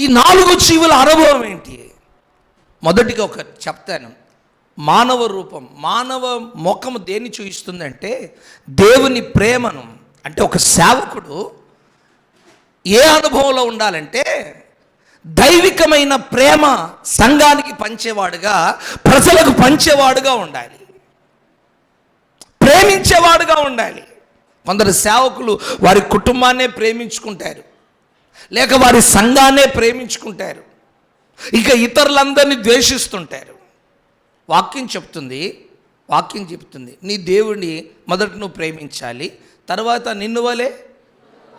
ఈ 4 జీవుల అనుభవం ఏంటి? మొదటిగా ఒక చెప్తాను. మానవ రూపం, మానవ ముఖము దేన్ని చూపిస్తుందంటే దేవుని ప్రేమను. అంటే ఒక సేవకుడు ఏ అనుభవంలో ఉండాలంటే దైవికమైన ప్రేమ సంఘానికి పంచేవాడుగా, ప్రజలకు పంచేవాడుగా ఉండాలి, ప్రేమించేవాడుగా ఉండాలి. కొందరు సేవకులు వారి కుటుంబాన్నే ప్రేమించుకుంటారు, లేక వారి సంఘాన్నే ప్రేమించుకుంటారు, ఇక ఇతరులందరినీ ద్వేషిస్తుంటారు. వాక్యం చెప్తుంది నీ దేవుడిని మొదట నువ్వు ప్రేమించాలి, తర్వాత నిన్ను వలె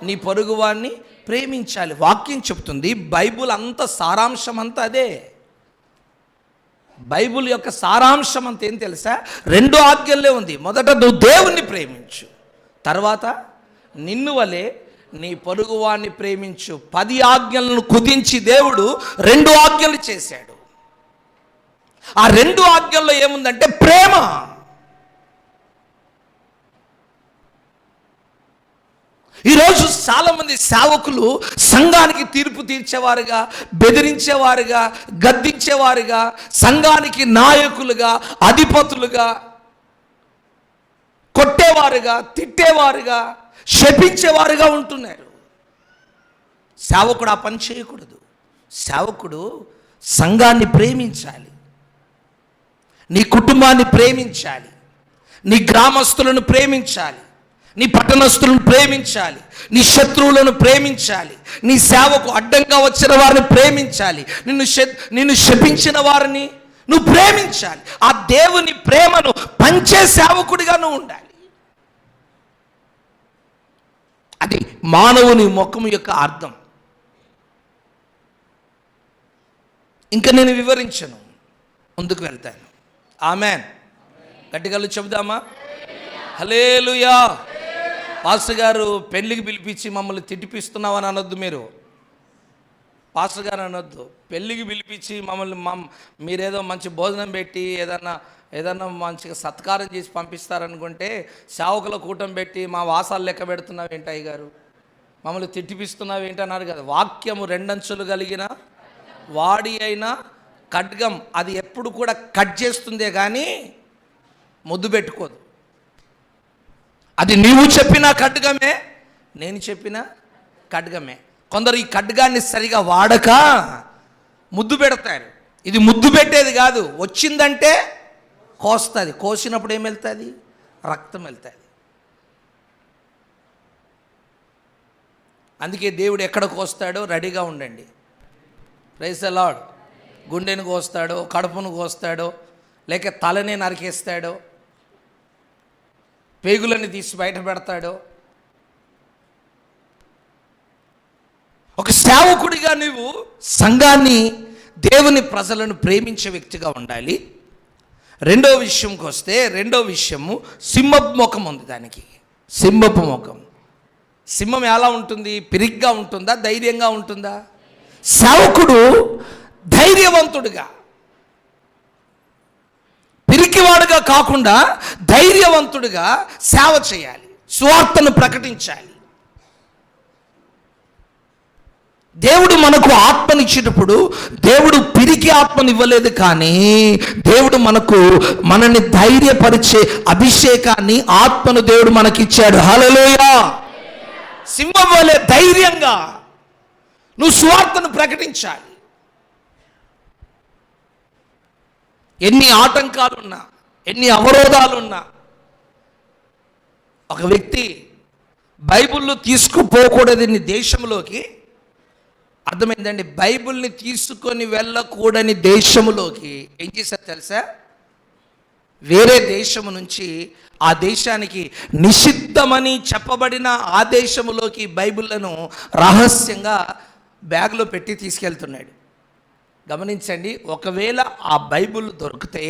నీ పొరుగువాన్ని ప్రేమించాలి. వాక్యం చెప్తుంది. బైబుల్ అంత సారాంశం అంతా అదే. బైబుల్ యొక్క సారాంశం అంతా ఏం తెలుసా? 2 ఆజ్ఞలే ఉంది. మొదట నువ్వు దేవుణ్ణి ప్రేమించు, తర్వాత నిన్ను వలె నీ పొరుగువాన్ని ప్రేమించు. 10 ఆజ్ఞలను కుదించి దేవుడు 2 ఆజ్ఞలు చేశాడు. ఆ 2 ఆజ్ఞల్లో ఏముందంటే ప్రేమ. ఈరోజు చాలామంది సేవకులు సంఘానికి తీర్పు తీర్చేవారుగా, బెదిరించేవారుగా, గద్దించేవారుగా, సంఘానికి నాయకులుగా, అధిపతులుగా, కొట్టేవారుగా, తిట్టేవారుగా, శపించేవారుగా ఉంటున్నారు. సేవకుడు ఆ పని చేయకూడదు. సేవకుడు సంఘాన్ని ప్రేమించాలి, నీ కుటుంబాన్ని ప్రేమించాలి, నీ గ్రామస్తులను ప్రేమించాలి, నీ పట్టణస్తులను ప్రేమించాలి, నీ శత్రువులను ప్రేమించాలి, నీ సేవకు అడ్డంగా వచ్చిన వారిని ప్రేమించాలి, నిన్ను శపించిన వారిని నువ్వు ప్రేమించాలి. ఆ దేవుని ప్రేమను పంచే సేవకుడిగా నువ్వు ఉండాలి. అది మానవుని ముఖము యొక్క అర్థం. ఇంకా నేను వివరించను, ముందుకు వెళ్తాను. ఆమెన్. గట్టిగా చెబుదామా? హల్లెలూయా. పాస్టర్ గారు పెళ్ళికి పిలిపించి మమ్మల్ని తిట్టిపిస్తున్నామని అనొద్దు. మీరు పాస్టర్ గారు అనొద్దు. పెళ్ళికి పిలిపించి మమ్మల్ని మీరేదో మంచి భోజనం పెట్టి ఏదన్నా మంచిగా సత్కారం చేసి పంపిస్తారనుకుంటే సేవకుల కూటం పెట్టి మా వాసాలు లెక్క పెడుతున్నావు ఏంటి అయ్య గారు, మమ్మల్ని తిట్టిపిస్తున్నావు ఏంటి అన్నారు కదా. వాక్యము 2 అంచులు కలిగిన వాడి అయినా ఖడ్గం, అది ఎప్పుడు కూడా కట్ చేస్తుందే కానీ ముద్దు పెట్టుకోదు. అది నీవు చెప్పిన ఖడ్గమే, నేను చెప్పిన ఖడ్గమే. కొందరు ఈ ఖడ్గాన్ని సరిగా వాడక ముద్దు పెడతారు. ఇది ముద్దు పెట్టేది కాదు, వచ్చిందంటే కోస్తుంది. కోసినప్పుడు ఏం వెళ్తుంది? రక్తం వెళ్తుంది. అందుకే దేవుడు ఎక్కడ కోస్తాడో రెడీగా ఉండండి. Praise the Lord. గుండెను కోస్తాడో, కడుపును కోస్తాడో, లేక తలనే నరికేస్తాడో, పేగులని తీసి బయట పెడతాడో. ఒక సేవకుడిగా నువ్వు సంఘాన్ని, దేవుని ప్రజలను ప్రేమించే వ్యక్తిగా ఉండాలి. రెండో విషయంకి వస్తే, రెండో విషయము సింహపు ముఖం ఉంది. దానికి సింహపు ముఖం. సింహం ఎలా ఉంటుంది? పిరిగ్గా ఉంటుందా, ధైర్యంగా ఉంటుందా? సేవకుడు ధైర్యవంతుడిగా, పిరికివాడుగా కాకుండా ధైర్యవంతుడిగా సేవ చేయాలి, సువార్తను ప్రకటించాలి. దేవుడు మనకు ఆత్మనిచ్చేటప్పుడు దేవుడు పిరికి ఆత్మని ఇవ్వలేదు, కానీ దేవుడు మనని ధైర్యపరిచే అభిషేకాన్ని, ఆత్మను దేవుడు మనకిచ్చాడు. హల్లెలూయా. సింహం వలె ధైర్యంగా నువ్వు సువార్తను ప్రకటించాలి. ఎన్ని ఆటంకాలున్నా, ఎన్ని అవరోధాలున్నా, ఒక వ్యక్తి బైబిల్ను తీసుకుపోకూడదని దేశంలోకి, అర్థమైందండి? బైబిల్ని తీసుకొని వెళ్ళకూడని దేశంలోకి ఏం చేశారు తెలుసా? వేరే దేశము నుంచి ఆ దేశానికి నిషిద్ధమని చెప్పబడిన ఆ దేశంలోకి బైబిళ్లను రహస్యంగా బ్యాగ్లో పెట్టి తీసుకెళ్తున్నాడు. గమనించండి. ఒకవేళ ఆ బైబిల్ దొరికితే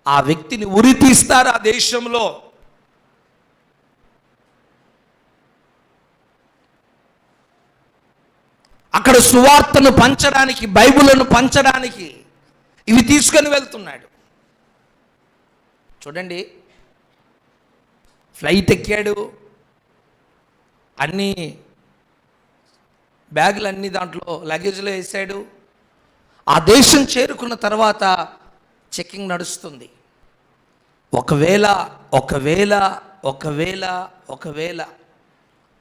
ఆ వ్యక్తిని ఉరి తీస్తారు ఆ దేశంలో. అక్కడ సువార్తను పంచడానికి, బైబిల్ను పంచడానికి ఇవి తీసుకొని వెళ్తున్నాడు. చూడండి, ఫ్లైట్ ఎక్కాడు, అన్నీ బ్యాగులన్నీ దాంట్లో లగేజ్లో వేసాడు. ఆ దేశం చేరుకున్న తర్వాత చెకింగ్ నడుస్తుంది. ఒకవేళ ఒకవేళ ఒకవేళ ఒకవేళ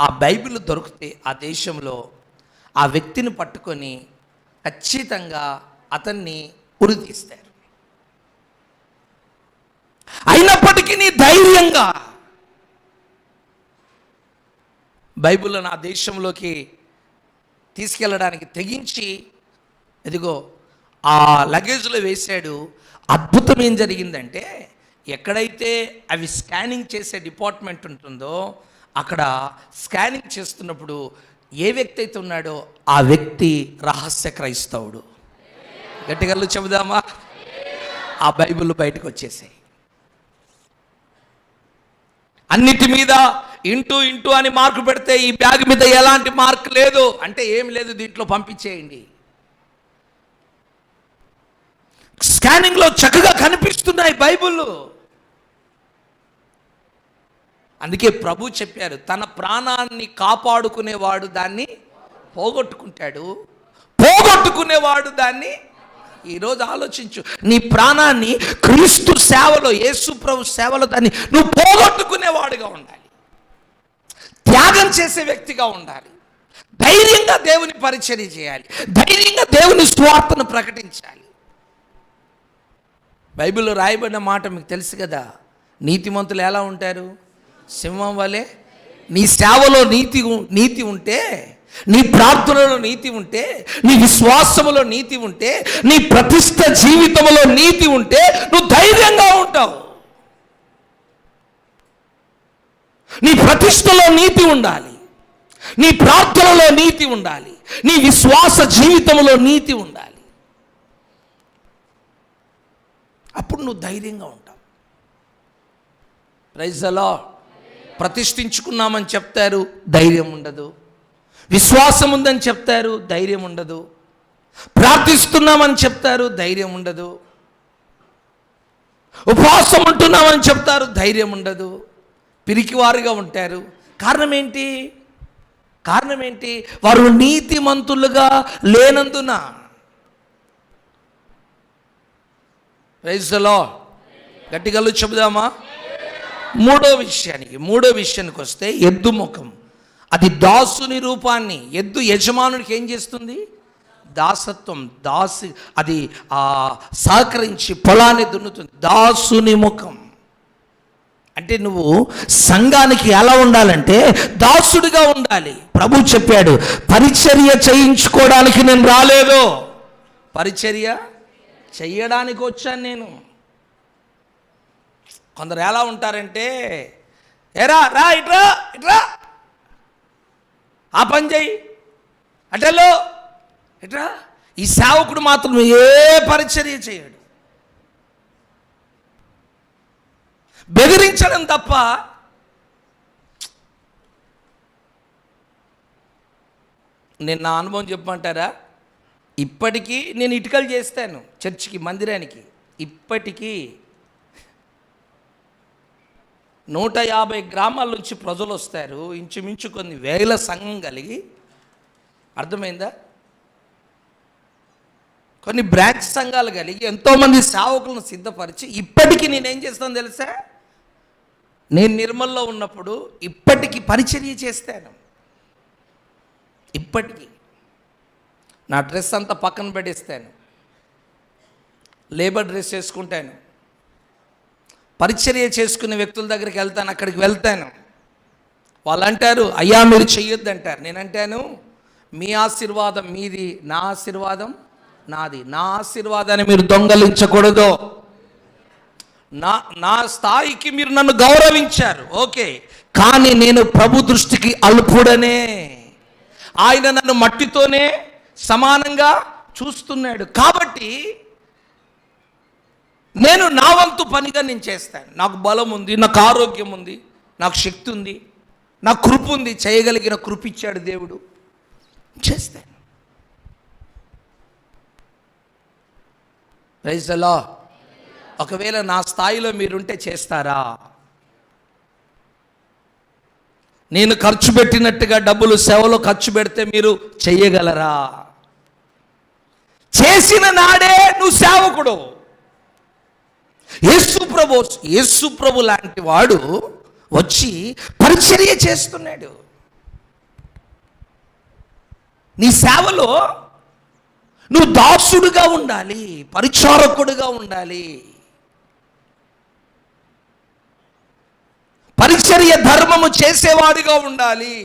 ఆ బైబిల్ దొరికితే ఆ దేశంలో ఆ వ్యక్తిని పట్టుకొని ఖచ్చితంగా అతన్ని ఉరితీస్తారు. అయినప్పటికీ ధైర్యంగా బైబిల్ను ఆ దేశంలోకి తీసుకెళ్ళడానికి తెగించి ఇదిగో ఆ లగేజ్లో వేశాడు. అద్భుతం ఏం జరిగిందంటే, ఎక్కడైతే అవి స్కానింగ్ చేసే డిపార్ట్మెంట్ ఉంటుందో అక్కడ స్కానింగ్ చేస్తున్నప్పుడు ఏ వ్యక్తి అయితే ఉన్నాడో ఆ వ్యక్తి రహస్య క్రైస్తవుడు. గట్టిగా చెబుదామా? ఆ బైబిల్ బయటకు వచ్చేసాయి. అన్నిటి మీద ఇంటూ ఇంటూ అని మార్కు పెడితే ఈ బ్యాగ్ మీద ఎలాంటి మార్క్ లేదు అంటే ఏం లేదు, దీంట్లో పంపించేయండి. స్కానింగ్లో చక్కగా కనిపిస్తున్నాయి బైబిల్. అందుకే ప్రభు చెప్పారు, తన ప్రాణాన్ని కాపాడుకునేవాడు దాన్ని పోగొట్టుకుంటాడు, పోగొట్టుకునేవాడు దాన్ని. ఈరోజు ఆలోచించు, నీ ప్రాణాన్ని క్రీస్తు సేవలో, యేసు ప్రభు సేవలో దాన్ని నువ్వు పోగొట్టుకునేవాడుగా ఉండాలి, త్యాగం చేసే వ్యక్తిగా ఉండాలి, ధైర్యంగా దేవుని పరిచర్య చేయాలి, ధైర్యంగా దేవుని స్వార్థను ప్రకటించాలి. బైబిల్లో రాయబడిన మాట మీకు తెలుసు కదా, నీతిమంతులు ఎలా ఉంటారు? సింహం వలె. నీ సేవలో నీతి ఉంటే, నీ ప్రార్థనలో నీతి ఉంటే, నీ విశ్వాసములో నీతి ఉంటే, నీ ప్రతిష్ట జీవితంలో నీతి ఉంటే నువ్వు ధైర్యంగా ఉంటావు. నీ ప్రతిష్టలో నీతి ఉండాలి, నీ ప్రార్థనలో నీతి ఉండాలి, నీ విశ్వాస జీవితంలో నీతి ఉండాలి. అప్పుడు నువ్వు ధైర్యంగా ఉంటావు. Praise the lord. ప్రతిష్ఠించుకున్నామని చెప్తారు, ధైర్యం ఉండదు. విశ్వాసం ఉందని చెప్తారు, ధైర్యం ఉండదు. ప్రార్థిస్తున్నామని చెప్తారు, ధైర్యం ఉండదు. ఉపవాసం ఉంటున్నామని చెప్తారు, ధైర్యం ఉండదు. పిరికివారుగా ఉంటారు. కారణం ఏంటి? వారు నీతిమంతులుగా లేనందున. Praise the Lord. గట్టిగా చెబుదామా? మూడో విషయానికి వస్తే, ఎద్దు ముఖం. అది దాసుని రూపాన్ని, ఎద్దు యజమానుడికి ఏం చేస్తుంది? దాసత్వం, అది సహకరించి పొలాన్ని దున్నుతుంది. దాసుని ముఖం అంటే నువ్వు సంఘానికి ఎలా ఉండాలంటే దాసుడిగా ఉండాలి. ప్రభు చెప్పాడు, పరిచర్య చేయించుకోవడానికి నేను రాలేదు, పరిచర్య చెయ్యడానికి వచ్చాను నేను. కొందరు ఎలా ఉంటారంటే, ఏరా రా ఇట్రా ఇట్రా, ఆ పని చెయ్యి, అటెల్లో ఇట్రా. ఈ సేవకుడు మాత్రం ఏ పరిచర్య చేయడు, బెదిరించడం తప్ప. నేను నా అనుభవం చెప్పమంటారా? ఇప్పటికీ నేను ఇటుకలు చేస్తాను చర్చికి, మందిరానికి. ఇప్పటికీ 150 గ్రామాల నుంచి ప్రజలు వస్తారు, ఇంచుమించు కొన్ని వేల సంఘం కలిగి. అర్థమైందా? కొన్ని బ్రాంచ్ సంఘాలు కలిగి ఎంతోమంది సేవకులను సిద్ధపరిచి ఇప్పటికీ నేనేం చేస్తాను తెలుసా? నేను నిర్మల్లో ఉన్నప్పుడు ఇప్పటికీ పరిచర్య చేస్తాను. ఇప్పటికీ నా డ్రెస్ అంతా పక్కన పెట్టేస్తాను, లేబర్ డ్రెస్ వేసుకుంటాను, పరిచర్య చేసుకునే వ్యక్తుల దగ్గరికి వెళ్తాను, అక్కడికి వెళ్తాను. వాళ్ళు అంటారు, అయ్యా మీరు చెయ్యొద్దు అంటారు. నేను అంటాను, మీ ఆశీర్వాదం మీది, నా ఆశీర్వాదం నాది. నా ఆశీర్వాదాన్ని మీరు దొంగలించకూడదు. నా స్థాయికి మీరు నన్ను గౌరవించారు, ఓకే, కానీ నేను ప్రభు దృష్టికి అల్పుడనే. ఆయన నన్ను మట్టితోనే సమానంగా చూస్తున్నాడు. కాబట్టి నేను నా వంతు పనిగా నేను చేస్తాను. నాకు బలం ఉంది, నాకు ఆరోగ్యం ఉంది, నాకు శక్తి ఉంది, నాకు కృప ఉంది, చేయగలిగిన కృప ఇచ్చాడు దేవుడు, చేస్తాను. Praise the Lord. ఒకవేళ నా స్థాయిలో మీరుంటే చేస్తారా? నేను ఖర్చు పెట్టినట్టుగా డబ్బులు సేవలో ఖర్చు పెడితే మీరు చెయ్యగలరా? చేసిన నాడే నువ్వు సేవకుడు. యేసు ప్రభు లాంటి వాడు వచ్చి పరిచర్య చేస్తున్నాడు. నీ సేవలో నువ్వు దాసుడుగా ఉండాలి, పరిచారకుడుగా ఉండాలి, పరిచర్య ధర్మము చేసేవాడిగా ఉండాలి.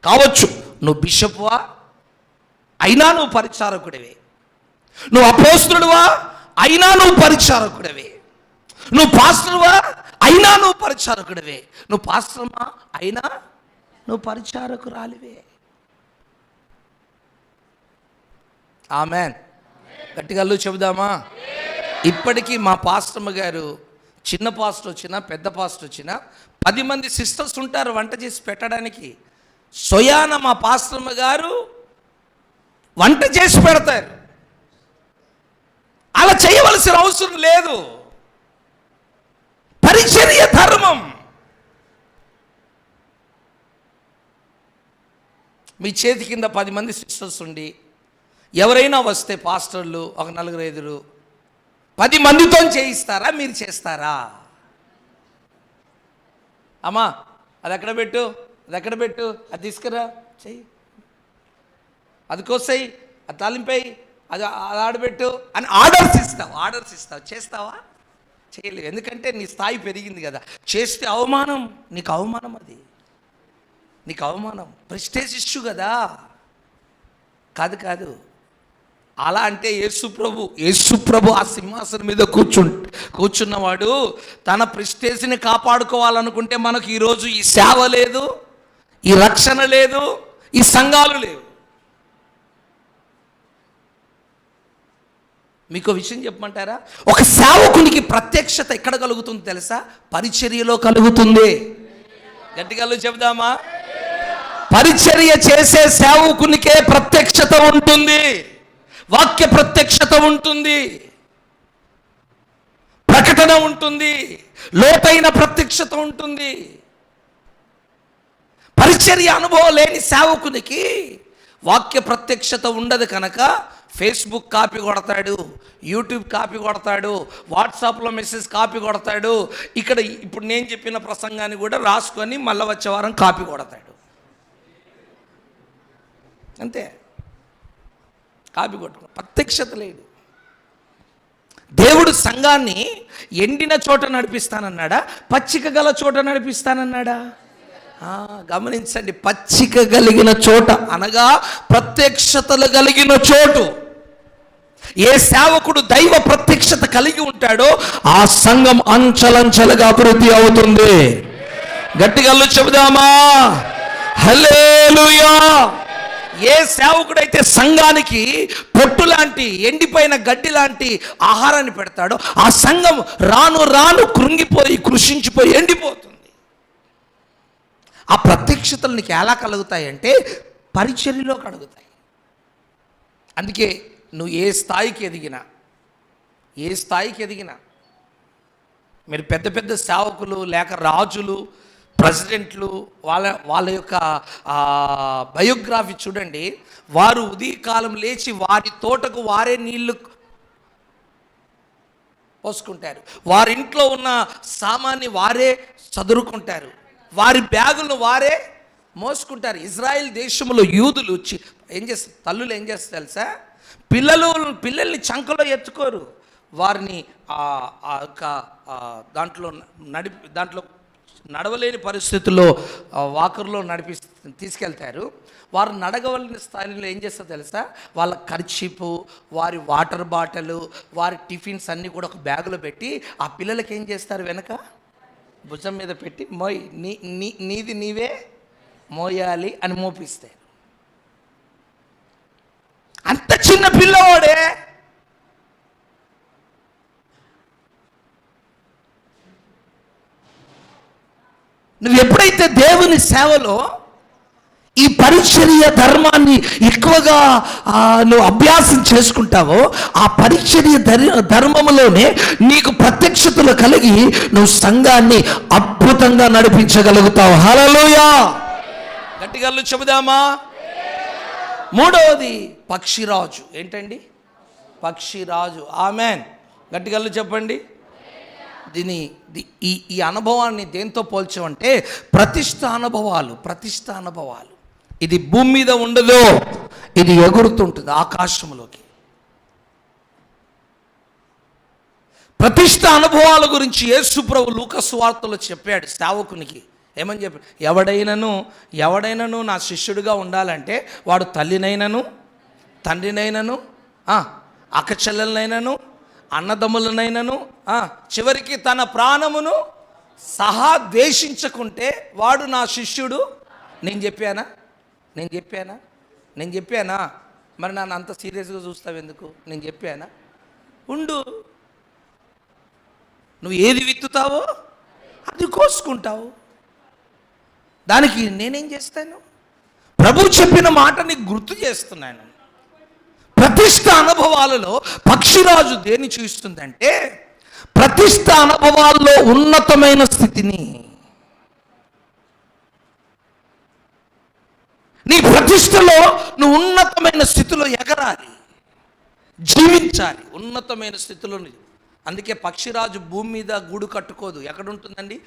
కావచ్చు నువ్వు బిషప్వా, అయినా నువ్వు పరిచారకుడివే. నువ్వు అపోస్తలుడువా, అయినా నువ్వు పరిచారకుడివే. నువ్వు పాస్టర్వా, అయినా నువ్వు పరిచారకుడివే. నువ్వు పాస్టర్మా, అయినా నువ్వు పరిచారకురాలివే. ఆమెన్. గట్టిగా చెబుదామా? ఇప్పటికీ మా పాస్టమ్మ గారు, చిన్న పాస్టర్ వచ్చినా పెద్ద పాస్టర్ వచ్చినా 10 మంది సిస్టర్స్ ఉంటారు వంట చేసి పెట్టడానికి. సొయాన మా పాస్టమ్మ గారు వంట చేసి పెడతారు. అలా చేయవలసిన అవసరం లేదు. పరిచర్య ధర్మం. మీ చేతి కింద 10 మంది సిస్టర్స్ ఉండి ఎవరైనా వస్తే పాస్టర్లు ఒక 4-5 10 మందితో చేయిస్తారా? మీరు చేస్తారా? అమ్మా అది ఎక్కడ పెట్టు, అది ఎక్కడ పెట్టు, అది తీసుకురా, చెయ్యి, అది కోసేయి, అది తాలింపేయి, అది ఆడబెట్టు అని ఆర్డర్స్ ఇస్తావు. చేస్తావా? చేయలేవు. ఎందుకంటే నీ స్థాయి పెరిగింది కదా. చేస్తే అవమానం, నీకు అవమానం, అది నీకు అవమానం, ప్రెస్టేజ్ ఇష్యూ కదా. కాదు. అలా అంటే యేసు ప్రభు ఆ సింహాసనం మీద కూర్చున్నవాడు తన ప్రెస్టేజ్ని కాపాడుకోవాలనుకుంటే మనకు ఈరోజు ఈ సేవ లేదు, ఈ రక్షణ లేదు, ఈ సంఘాలు లేవు. మీకు విషయం చెప్పమంటారా? ఒక సేవకునికి ప్రత్యక్షత ఎక్కడ కలుగుతుంది తెలుసా? పరిచర్యలో కలుగుతుంది. గట్టిగా చెబుదామా? పరిచర్య చేసే సేవకునికే ప్రత్యక్షత ఉంటుంది, వాక్య ప్రత్యక్షత ఉంటుంది, ప్రకటన ఉంటుంది, లోతైన ప్రత్యక్షత ఉంటుంది. పరిచర్య అనుభవం లేని సేవకునికి వాక్య ప్రత్యక్షత ఉండదు కనుక ఫేస్బుక్ కాపీ కొడతాడు, యూట్యూబ్ కాపీ కొడతాడు, వాట్సాప్లో మెసేజ్ కాపీ కొడతాడు, ఇక్కడ ఇప్పుడు నేను చెప్పిన ప్రసంగాన్ని కూడా రాసుకొని మళ్ళీ వచ్చే వారం కాపీ కొడతాడు. అంతే, కాపీ కొట్టుకో. ప్రత్యక్షత లేదు. దేవుడు సంఘాన్ని ఎండిన చోట నడిపిస్తానన్నాడా, పచ్చిక గల చోట నడిపిస్తానన్నాడా? గమనించండి, పచ్చిక కలిగిన చోట అనగా ప్రత్యక్షతలు కలిగిన చోటు. ఏ సేవకుడు దైవ ప్రత్యక్షత కలిగి ఉంటాడో ఆ సంఘం అంచలంచలుగా అభివృద్ధి అవుతుంది. గట్టిగా చెబుదామా? హల్లెలూయా. ఏ సేవకుడైతే సంఘానికి పొట్టు లాంటి ఎండిపోయిన గడ్డి లాంటి ఆహారాన్ని పెడతాడో ఆ సంఘం రాను రాను కృంగిపోయి కృషించిపోయి ఎండిపోతుంది. ఆ ప్రత్యక్షతలు నీకు ఎలా కలుగుతాయంటే పరిచర్యలో కలుగుతాయి. అందుకే నువ్వు ఏ స్థాయికి ఎదిగినా మీరు పెద్ద పెద్ద సేవకులు లేక రాజులు, ప్రెసిడెంట్లు, వాళ్ళ యొక్క బయోగ్రఫీ చూడండి. వారు ఉదయకాలం లేచి వారి తోటకు వారే నీళ్లు పోసుకుంటారు, వారింట్లో ఉన్న సామాన్ని వారే చదురుకుంటారు, వారి బ్యాగులను వారే మోసుకుంటారు. ఇజ్రాయెల్ దేశంలో యూదులు తల్లులు ఏం చేస్తారు తెలుసా? పిల్లల్ని చంకలో ఎత్తుకోరు, వారిని దాంట్లో నడవలేని పరిస్థితుల్లో వాకర్లో తీసుకెళ్తారు. వారు నడగవలసిన స్థాయిలో ఏం చేస్తారో తెలుసా? వాళ్ళ కర్చీపు, వారి వాటర్ బాటిల్, వారి టిఫిన్స్ అన్నీ కూడా ఒక బ్యాగులో పెట్టి ఆ పిల్లలకి ఏం చేస్తారు? వెనక భుజం మీద పెట్టి నీది నీవే మోయాలి అని మోపిస్తారు. అంత చిన్న పిల్లవాడే నువ్వు ఎప్పుడైతే దేవుని సేవలో ఈ పరిచర్య ధర్మాన్ని ఎక్కువగా నువ్వు అభ్యాసం చేసుకుంటావో, ఆ పరిచర్య ధర్మములోనే నీకు ప్రత్యక్షతలు కలిగి నువ్వు సంఘాన్ని అద్భుతంగా నడిపించగలుగుతావు. హల్లెలూయా, గట్టిగా చెబుదామా. మూడవది పక్షిరాజు. ఏంటండి? పక్షిరాజు. ఆమెన్, గట్టిగా చెప్పండి. ఈ అనుభవాన్ని దేంతో పోల్చామంటే ప్రతిష్ఠ అనుభవాలు. ఇది భూమి మీద ఉండదు, ఇది ఎగురుతుంటుంది ఆకాశంలోకి. ప్రతిష్ఠ అనుభవాల గురించి యేసు ప్రభు లూకా సువార్తలో చెప్పాడు సేవకునికి. ఏమని చెప్పాడు? ఎవడైనాను నా శిష్యుడిగా ఉండాలంటే వాడు తల్లినైనను, తండ్రినైనను, అక్కచెల్లెలనైనను, అన్నదమ్ములనైనను, చివరికి తన ప్రాణమును సహా ద్వేషించకుంటే వాడు నా శిష్యుడు. నేను చెప్పానా? మరి నన్ను అంత సీరియస్గా చూస్తావు ఎందుకు? నేను చెప్పానా? ఉండు, నువ్వు ఏది విత్తుతావో అది కోసుకుంటావు. దానికి నేనేం చేస్తాను? ప్రభు చెప్పిన మాట నీకు గుర్తు చేస్తున్నాను. ప్రతిష్ఠ అనుభవాలలో పక్షిరాజు దేన్ని చూస్తుందంటే ప్రతిష్ఠ అనుభవాల్లో ఉన్నతమైన స్థితిని. నీ ప్రతిష్టలో నువ్వు ఉన్నతమైన స్థితిలో ఎగరాలి, జీవించాలి ఉన్నతమైన స్థితిలో. అందుకే పక్షిరాజు భూమి మీద గూడు కట్టుకోదు. ఎక్కడుంటుందండి?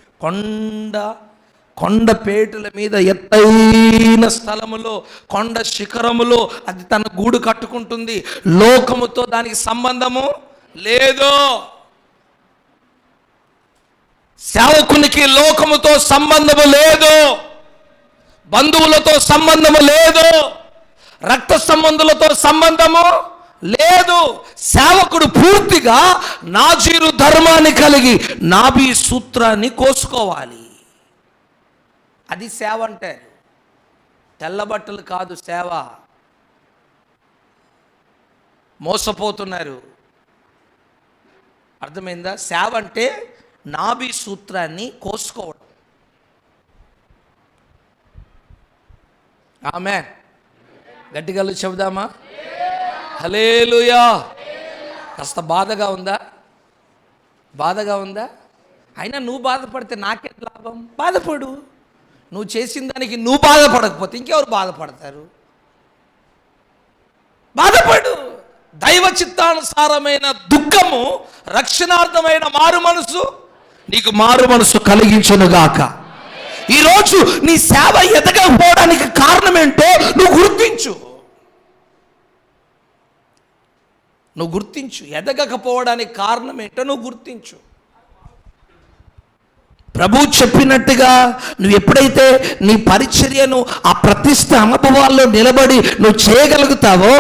కొండ పేటుల మీద, ఎత్తైన స్థలములో, కొండ శిఖరములో అది తన గూడు కట్టుకుంటుంది. లోకముతో దానికి సంబంధము లేదు. సేవకునికి లోకముతో సంబంధము లేదు, బంధువులతో సంబంధము లేదు, రక్త సంబంధులతో సంబంధము లేదు. సేవకుడు పూర్తిగా నాజీరు ధర్మాన్ని కలిగి నాభి సూత్రాన్ని కోసుకోవాలి. అది సేవ అంటే. తెల్లబట్టలు కాదు సేవ. మోసపోతున్నారు. అర్థమైందా? సేవ అంటే నాభి సూత్రాన్ని కోసుకోవడం. ఆమెన్, గట్టిగా చెబుదామా. హల్లెలూయా. కాస్త బాధగా ఉందా? అయినా నువ్వు బాధపడితే నాకేం లాభం? బాధపడు. నువ్వు చేసిన దానికి నువ్వు బాధపడకపోతే ఇంకెవరు బాధపడతారు? బాధపడు. దైవ చిత్తానుసారమైన దుఃఖము, రక్షణార్థమైన మారు మనసు నీకు మారు మనసు కలిగించునుగాక. ఈరోజు నీ సేవ ఎదగకపోవడానికి కారణం ఏంటో నువ్వు గుర్తించు. ఎదగకపోవడానికి కారణం ఏంటో నువ్వు గుర్తించు. ప్రభు చెప్పినట్టుగా నువ్వు ఎప్పుడైతే నీ పరిచర్యను ఆ ప్రతిష్ఠ అనుభవాల్లో నిలబడి నువ్వు చేయగలుగుతావో,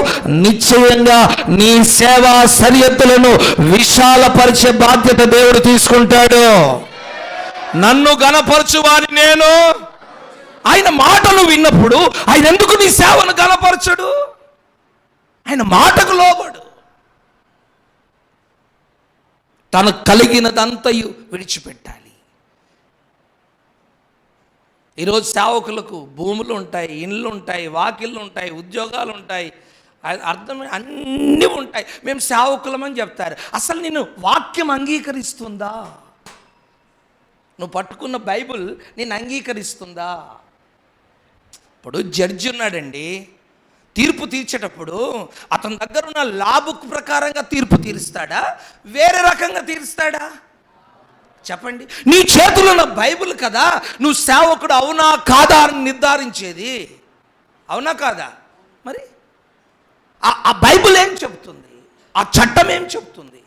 నిశ్చయంగా నీ సేవా సరిహద్దులను విశాలపరిచే బాధ్యత దేవుడు తీసుకుంటాడు. నన్ను గణపరచువాని నేను. ఆయన మాటలు విన్నప్పుడు ఆయన ఎందుకు నీ సేవను గణపరచడు? ఆయన మాటకు లోబడు. తనకు కలిగినదంతయు విడిచిపెట్టాలి. ఈరోజు సేవకులకు భూములు ఉంటాయి, ఇండ్లు ఉంటాయి, వాకిళ్ళు ఉంటాయి, ఉద్యోగాలు ఉంటాయి, అర్థమే అన్నీ ఉంటాయి. మేము సేవకులమని చెప్తారు. అసలు నేను వాక్యం అంగీకరిస్తుందా? నువ్వు పట్టుకున్న బైబిల్ నేను అంగీకరిస్తుందా? ఇప్పుడు జడ్జి ఉన్నాడండి, తీర్పు తీర్చేటప్పుడు అతని దగ్గర ఉన్న లా బుక్ ప్రకారంగా తీర్పు తీరుస్తాడా, వేరే రకంగా తీరుస్తాడా? చెప్పండి. నీ చేతుల్లో ఉన్న బైబిల్ కదా నువ్వు సేవకుడు అవునా కాదా అని నిర్ధారించేది. అవునా కాదా? మరి ఆ బైబిల్ ఏం చెప్తుంది? ఆ చట్టం ఏం చెప్తుంది?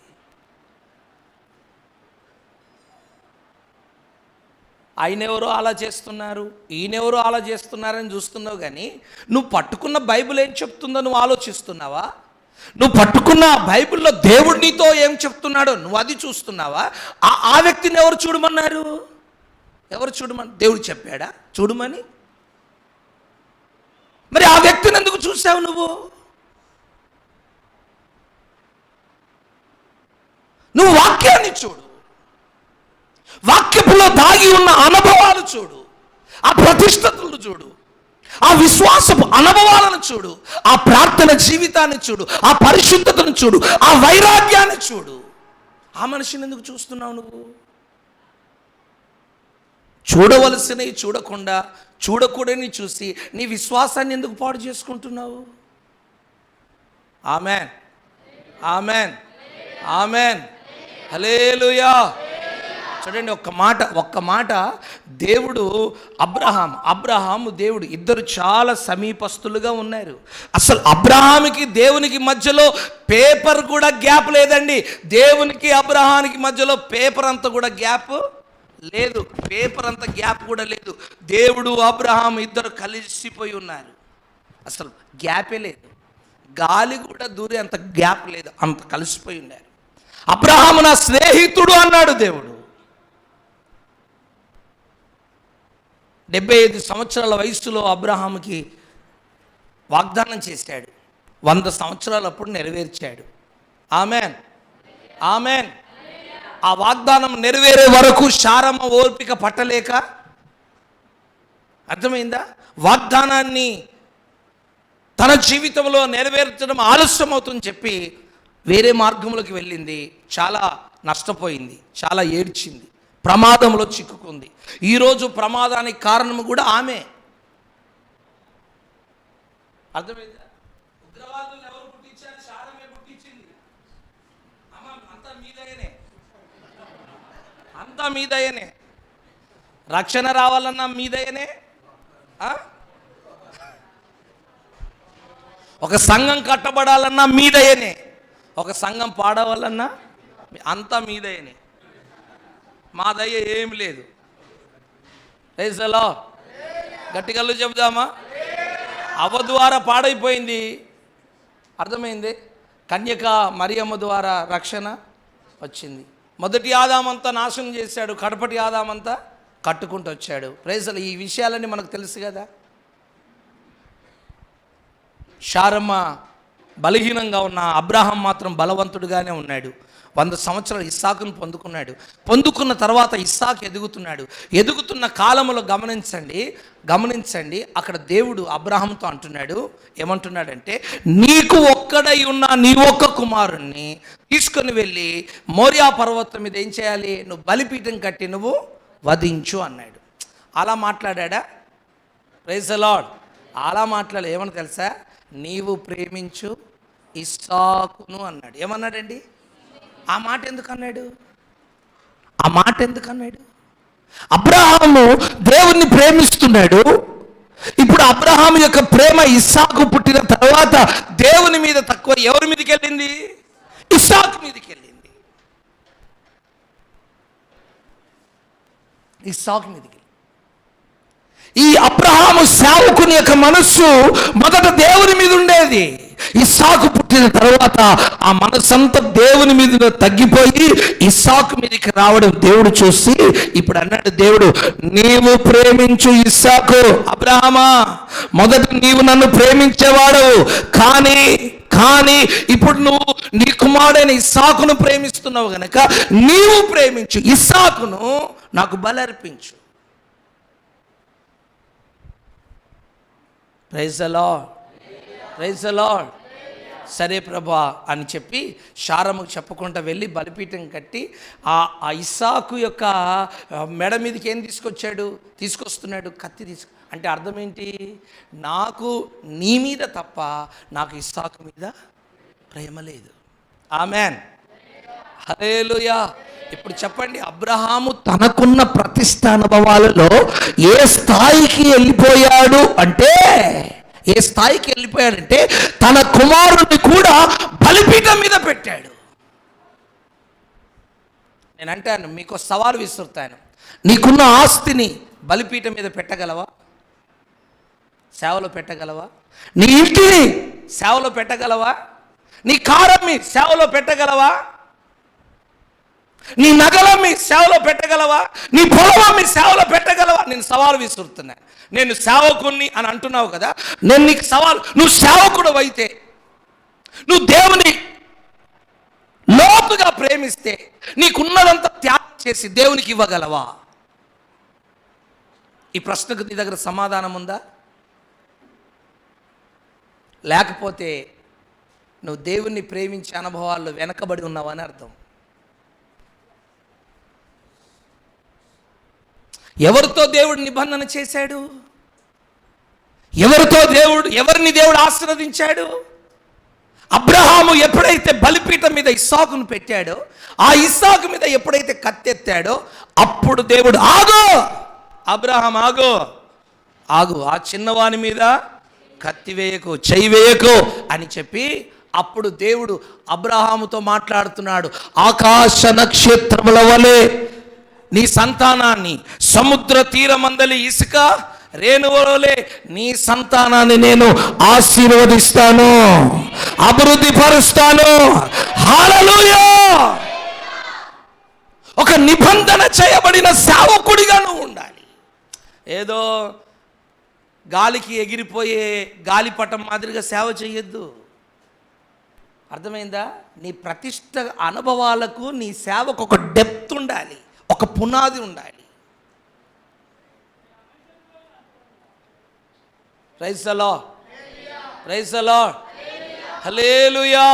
ఆయనెవరో అలా చేస్తున్నారు, ఈయనెవరో అలా చేస్తున్నారని చూస్తున్నావు, కానీ నువ్వు పట్టుకున్న బైబిల్ ఏం చెప్తుందో నువ్వు ఆలోచిస్తున్నావా? నువ్వు పట్టుకున్న బైబిల్లో దేవుడు నీతో ఏం చెప్తున్నాడో నువ్వు అది చూస్తున్నావా? ఆ వ్యక్తిని ఎవరు చూడమన్నారు? దేవుడు చెప్పాడా చూడమని? మరి ఆ వ్యక్తిని ఎందుకు చూసావు నువ్వు? నువ్వు వాక్యాన్ని చూడు, వాక్యములో దాగి ఉన్న అనుభవాలు చూడు, ఆ ప్రతిష్టతలు చూడు. ఆ విశ్వాసపు అనుభవాలను చూడు, ఆ ప్రార్థన జీవితాన్ని చూడు, ఆ పరిశుద్ధతను చూడు, ఆ వైరాగ్యాన్ని చూడు. ఆ మనిషిని ఎందుకు చూస్తున్నావు నువ్వు? చూడవలసినవి చూడకుండా చూడకూడని చూసి నీ విశ్వాసాన్ని ఎందుకు పాడు చేసుకుంటున్నావు? ఆమెన్, ఆమెన్, ఆమెన్, హల్లెలూయా. చూడండి, ఒక్క మాట దేవుడు అబ్రహాము దేవుడు ఇద్దరు చాలా సమీపస్తులుగా ఉన్నారు. అసలు అబ్రహాముకి దేవునికి మధ్యలో పేపర్ కూడా గ్యాప్ లేదండి. దేవునికి అబ్రహాముకి మధ్యలో పేపర్ అంతా కూడా గ్యాప్ లేదు, పేపర్ అంత గ్యాప్ కూడా లేదు. దేవుడు అబ్రహాం ఇద్దరు కలిసిపోయి ఉన్నారు. అసలు గ్యాపే లేదు, గాలి కూడా దూరే అంత గ్యాప్ లేదు, అంత కలిసిపోయి ఉన్నారు. అబ్రహాము నా స్నేహితుడు అన్నాడు దేవుడు. 75 సంవత్సరాల వయసులో అబ్రహాముకి వాగ్దానం చేశాడు. 100 సంవత్సరాలప్పుడు నెరవేర్చాడు. Amen, amen. ఆ వాగ్దానం నెరవేరే వరకు శారమ్మ ఓర్పిక పట్టలేక, అర్థమైందా, వాగ్దానాన్ని తన జీవితంలో నెరవేర్చడం ఆలస్యం అవుతుందని చెప్పి వేరే మార్గంలోకి వెళ్ళింది. చాలా నష్టపోయింది, చాలా ఏడ్చింది, ప్రమాదంలో చిక్కుకుంది. ఈరోజు ప్రమాదానికి కారణం కూడా ఆమె. అర్థమైందా? ఉగ్రవాదులు ఎవరు పుట్టించారు? శారమే పుట్టించింది. అంతా మీదయనే, అంతా మీదయనే. రక్షణ రావాలన్నా మీదయనే. ఒక సంఘం కట్టబడాలన్నా మీదయనే, ఒక సంఘం పాడవాలన్నా అంతా మీదయనే. మా దయ ఏమి లేదు. గట్టిగా చెబుదామా? అవ్వ ద్వారా పాడైపోయింది, అర్థమైంది. కన్యక మరియమ్మ ద్వారా రక్షణ వచ్చింది. మొదటి ఆదామంతా నాశనం చేశాడు, కడపటి ఆదామంతా కట్టుకుంటూ వచ్చాడు. ప్రైజ్. ఈ విషయాలన్నీ మనకు తెలుసు కదా. శారమ్మ బలహీనంగా ఉన్న అబ్రహాం మాత్రం బలవంతుడుగానే ఉన్నాడు. 100 సంవత్సరాలు ఇస్సాకును పొందుకున్న తర్వాత ఇస్సాకు ఎదుగుతున్న కాలంలో గమనించండి అక్కడ దేవుడు అబ్రహాంతో అంటున్నాడు. ఏమంటున్నాడంటే, నీకు ఒక్కడై ఉన్న నీ ఒక్క కుమారుణ్ణి తీసుకొని వెళ్ళి మోరియా పర్వతం మీద ఏం చేయాలి? నువ్వు బలిపీఠం కట్టి నువ్వు వధించు అన్నాడు. అలా మాట్లాడా? Praise the Lord. అలా మాట్లాడలే. ఏమన్నా తెలుసా? నీవు ప్రేమించు ఇస్సాకును అన్నాడు. ఏమన్నాడండి? ఆ మాట ఎందుకు అన్నాడు? అబ్రహాము దేవుణ్ణి ప్రేమిస్తున్నాడు. ఇప్పుడు అబ్రహాము యొక్క ప్రేమ ఇస్సాకు పుట్టిన తర్వాత దేవుని మీద తక్కువ ఎవరి మీదకి వెళ్ళింది? ఇస్సాకు మీదకి వెళ్ళింది. ఈ అబ్రహాము సేవకుని యొక్క మనస్సు మొదట దేవుని మీద ఉండేది. ఇస్సాకు పుట్టిన తర్వాత ఆ మనస్సంతా దేవుని మీద తగ్గిపోయి ఇస్సాకు మీదకి రావడం దేవుడు చూసి ఇప్పుడు అన్నాడు దేవుడు, నీవు ప్రేమించు ఇస్సాకు. అబ్రహామా, మొదట నీవు నన్ను ప్రేమించేవాడు, కానీ ఇప్పుడు నువ్వు నీ కుమారుడైన ఇస్సాకును ప్రేమిస్తున్నావు గనక నీవు ప్రేమించు ఇస్సాకును, నాకు బలి. Praise the lord, praise the Lord. సరే ప్రభా అని చెప్పి శారమ్మకు చెప్పకుండా వెళ్ళి బలిపీఠం కట్టి ఆ ఇస్సాకు యొక్క మెడ మీదకి ఏం తీసుకొస్తున్నాడు? కత్తి అంటే అర్థం ఏంటి? నాకు నీ మీద తప్ప నాకు ఇస్సాకు మీద ప్రేమ లేదు. ఆమెన్, హల్లెలూయా. ఇప్పుడు చెప్పండి, అబ్రహాము తనకున్న ప్రతిష్ట అనుభవాలలో ఏ స్థాయికి వెళ్ళిపోయాడు అంటే తన కుమారుడిని కూడా బలిపీఠం మీద పెట్టాడు. నేను అంటాను, మీకు సవాలు విసురుతాను. నీకున్న ఆస్తిని బలిపీఠం మీద పెట్టగలవా? సేవలో పెట్టగలవా? నీ ఇంటిని సేవలో పెట్టగలవా? నీ కారమ్మి సేవలో పెట్టగలవా? నీ నగలమ్మి సేవలో పెట్టగలవా? నీ పొలమమ్మి సేవలో పెట్టగలవా? నేను సవాలు విసురుతున్నాను. నేను సేవకుణ్ణి అని అంటున్నావు కదా, నేను నీకు సవాలు, నువ్వు సేవకుడు అయితే, నువ్వు దేవుని లోతుగా ప్రేమిస్తే నీకున్నదంతా త్యాగం చేసి దేవునికి ఇవ్వగలవా? ఈ ప్రశ్నకు నీ దగ్గర సమాధానం ఉందా? లేకపోతే నువ్వు దేవుణ్ణి ప్రేమించే అనుభవాల్లో వెనకబడి ఉన్నావని అర్థం. ఎవరితో దేవుడు నిబంధన చేశాడు? ఎవరిని దేవుడు ఆశీర్వదించాడు? అబ్రహాము ఎప్పుడైతే బలిపీఠం మీద ఇస్సాకును పెట్టాడో, ఆ ఇస్సాకు మీద ఎప్పుడైతే కత్తెత్తాడో, అప్పుడు దేవుడు ఆగు అబ్రహాం ఆగు, ఆ చిన్నవాని మీద కత్తి వేయకు, చెయ్యి వేయకు అని చెప్పి అప్పుడు దేవుడు అబ్రహాముతో మాట్లాడుతున్నాడు. ఆకాశ నక్షత్రముల వలె నీ సంతానాన్ని, సముద్ర తీరమందలి ఇసుక రేణువులే నీ సంతానాన్ని నేను ఆశీర్వదిస్తాను, అభివృద్ధి పరుస్తాను. హల్లెలూయా! ఒక నిబంధన చేయబడిన సేవకుడిగా నువ్వు ఉండాలి. ఏదో గాలికి ఎగిరిపోయే గాలిపటం మాదిరిగా సేవ చేయొద్దు. అర్థమైందా? నీ ప్రతిష్ట అనుభవాలకు నీ సేవకు ఒక డెప్త్ ఉండాలి, ఒక పునాది ఉండాలి. Praise the lord, praise the lord, hallelujah.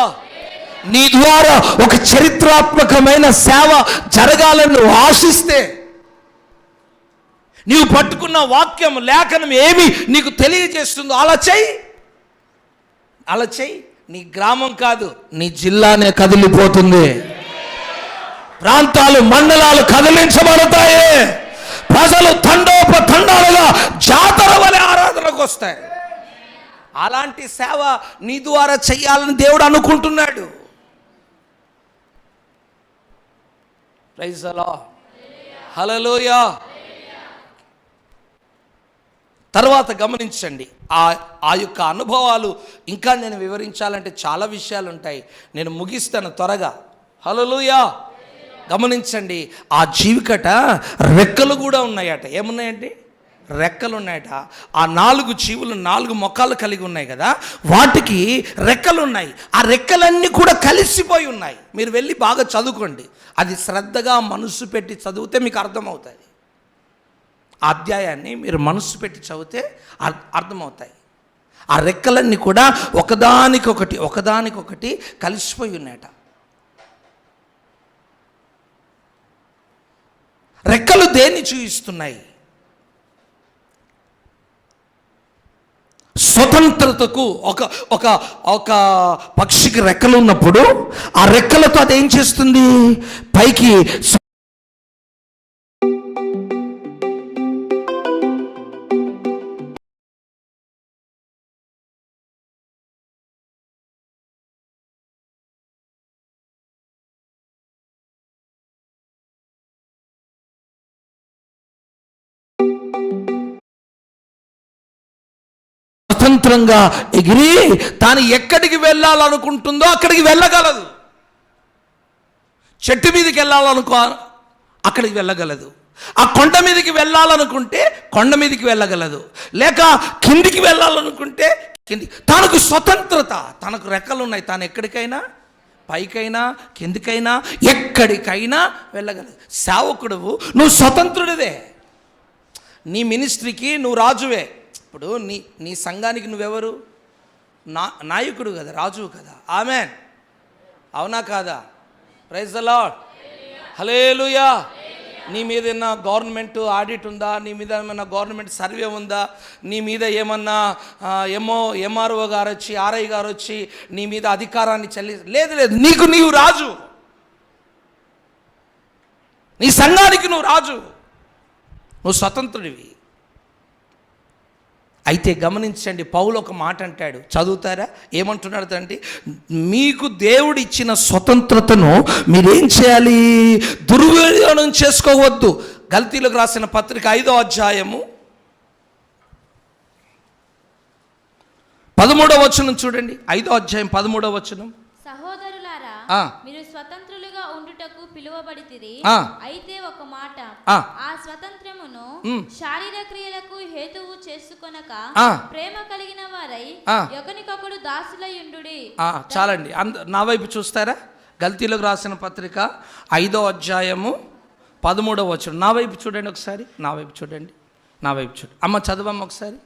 నీ ద్వారా ఒక చరిత్రాత్మకమైన సేవ జరగాలని నువ్వు ఆశిస్తే, నీవు పట్టుకున్న వాక్యం లేఖనం ఏమి నీకు తెలియజేస్తుందో అలా చెయ్యి. నీ గ్రామం కాదు, నీ జిల్లానే కదిలిపోతుంది. ప్రాంతాలు, మండలాలు కదిలించబడతాయి. ప్రజలు తండోపతండాలుగా జాతర వలె ఆరాధనకు వస్తాయి. అలాంటి సేవ నీ ద్వారా చెయ్యాలని దేవుడు అనుకుంటున్నాడు. ప్రైజ్ ది లార్డ్, హల్లెలూయా. తర్వాత గమనించండి, ఆ యొక్క అనుభవాలు ఇంకా నేను వివరించాలంటే చాలా విషయాలు ఉంటాయి. నేను ముగిస్తాను త్వరగా. హల్లెలూయా. గమనించండి, ఆ జీవికట రెక్కలు కూడా ఉన్నాయట. ఏమున్నాయండి? రెక్కలు ఉన్నాయట. ఆ 4 జీవులు 4 ముఖాలు కలిగి ఉన్నాయి కదా, వాటికి రెక్కలు ఉన్నాయి. ఆ రెక్కలన్నీ కూడా కలిసిపోయి ఉన్నాయి. మీరు వెళ్ళి బాగా చదువుకోండి, అది శ్రద్ధగా మనసు పెట్టి చదివితే మీకు అర్థమవుతుంది. ఆ అధ్యాయాన్ని మీరు మనసు పెట్టి చదివితే అర్థమవుతాయి. ఆ రెక్కలన్నీ కూడా ఒకదానికొకటి కలిసిపోయి ఉన్నాయట. రెక్కలు దేన్ని చూపిస్తున్నాయి? స్వతంత్రతకు. ఒక పక్షికి రెక్కలు ఉన్నప్పుడు ఆ రెక్కలతో అదేం చేస్తుంది? పైకి స్వతంత్రంగా ఎగిరి తాను ఎక్కడికి వెళ్ళాలనుకుంటుందో అక్కడికి వెళ్ళగలదు. చెట్టు మీదకి వెళ్ళాలనుకో అక్కడికి వెళ్ళగలదు. ఆ కొండ మీదకి వెళ్ళాలనుకుంటే కొండ మీదకి వెళ్ళగలదు. లేక కిందికి వెళ్ళాలనుకుంటే తనకు స్వతంత్రత, తనకు రెక్కలు ఉన్నాయి. తాను ఎక్కడికైనా, పైకైనా కిందికైనా ఎక్కడికైనా వెళ్ళగలదు. సేవకుడువు, నువ్వు స్వతంత్రుడివే. నీ మినిస్ట్రీకి నువ్వు రాజువే. ఇప్పుడు నీ సంఘానికి నువ్వెవరు? నాయకుడు కదా, రాజువు కదా. ఆమెన్, అవునా కాదా? Praise the lord, hallelujah. నీ మీద ఏమన్నా గవర్నమెంట్ ఆడిట్ ఉందా? నీ మీద ఏమన్నా గవర్నమెంట్ సర్వే ఉందా? నీ మీద ఏమన్నా ఎంఆర్ఓ గారు వచ్చి, ఆర్ఐ గారు వచ్చి నీ మీద అధికారాన్ని లేదు. నీవు రాజు. నీ సంఘానికి నువ్వు రాజు, నువ్వు స్వతంత్రుడివి. అయితే గమనించండి, పౌలు ఒక మాట అంటాడు, చదువుతారా? ఏమంటున్నాడు అంటే, మీకు దేవుడు ఇచ్చిన స్వతంత్రతను మీరేం చేయాలి? దుర్వినియోగం చేసుకోవద్దు. గల్తీలకు రాసిన పత్రిక 5వ అధ్యాయము 13వ వచనం చూడండి. 5వ అధ్యాయం 13వ వచనం. సహోదరులారా, మీరు స్వతంత్రులుగా ఉండుటకు పిలువబడితిరి. అయితే ఒక మాట, ఆ స్వతంత్రమును శారీరక క్రియలకు హేతువు చేసుకొనక ప్రేమ కలిగిన వారై ఒకనికొకడు దాసులై ఉండుడి. చాలండి, నా వైపు చూస్తారా? గల్తీలకు రాసిన పత్రిక 5వ అధ్యాయము 13వ వచనం. నా వైపు చూడండి ఒకసారి, నా వైపు చూడండి. అమ్మ చదవమ్మ ఒకసారి.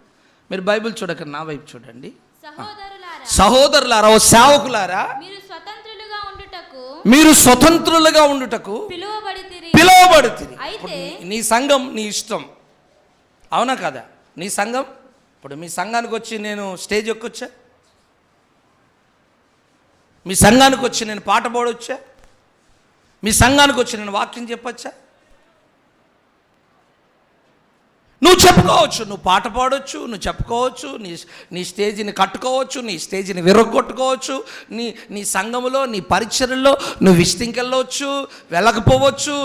మీరు బైబిల్ చూడకండి, నా వైపు చూడండి. సహోదరులారా, సహోదరులారా, ఓ సేవకులారా, మీరు స్వతంత్రులుగా ఉండుటకు పిలువబడితిరి. నీ సంఘం నీ ఇష్టం, అవునా కదా? నీ సంఘం. ఇప్పుడు మీ సంఘానికి వచ్చి నేను స్టేజ్ ఎక్కొచ్చా? మీ సంఘానికి వచ్చి నేను పాట పాడొచ్చా? మీ సంఘానికి వచ్చి నేను వాక్యం చెప్పొచ్చా? నువ్వు చెప్పుకోవచ్చు, నువ్వు పాట పాడొచ్చు, నువ్వు చెప్పుకోవచ్చు, నీ స్టేజిని కట్టుకోవచ్చు, నీ స్టేజిని విరగొట్టుకోవచ్చు, నీ సంఘములో నీ పరిచర్యలో నువ్వు విజిటింగ్కి వెళ్ళవచ్చు, వెళ్ళకపోవచ్చు.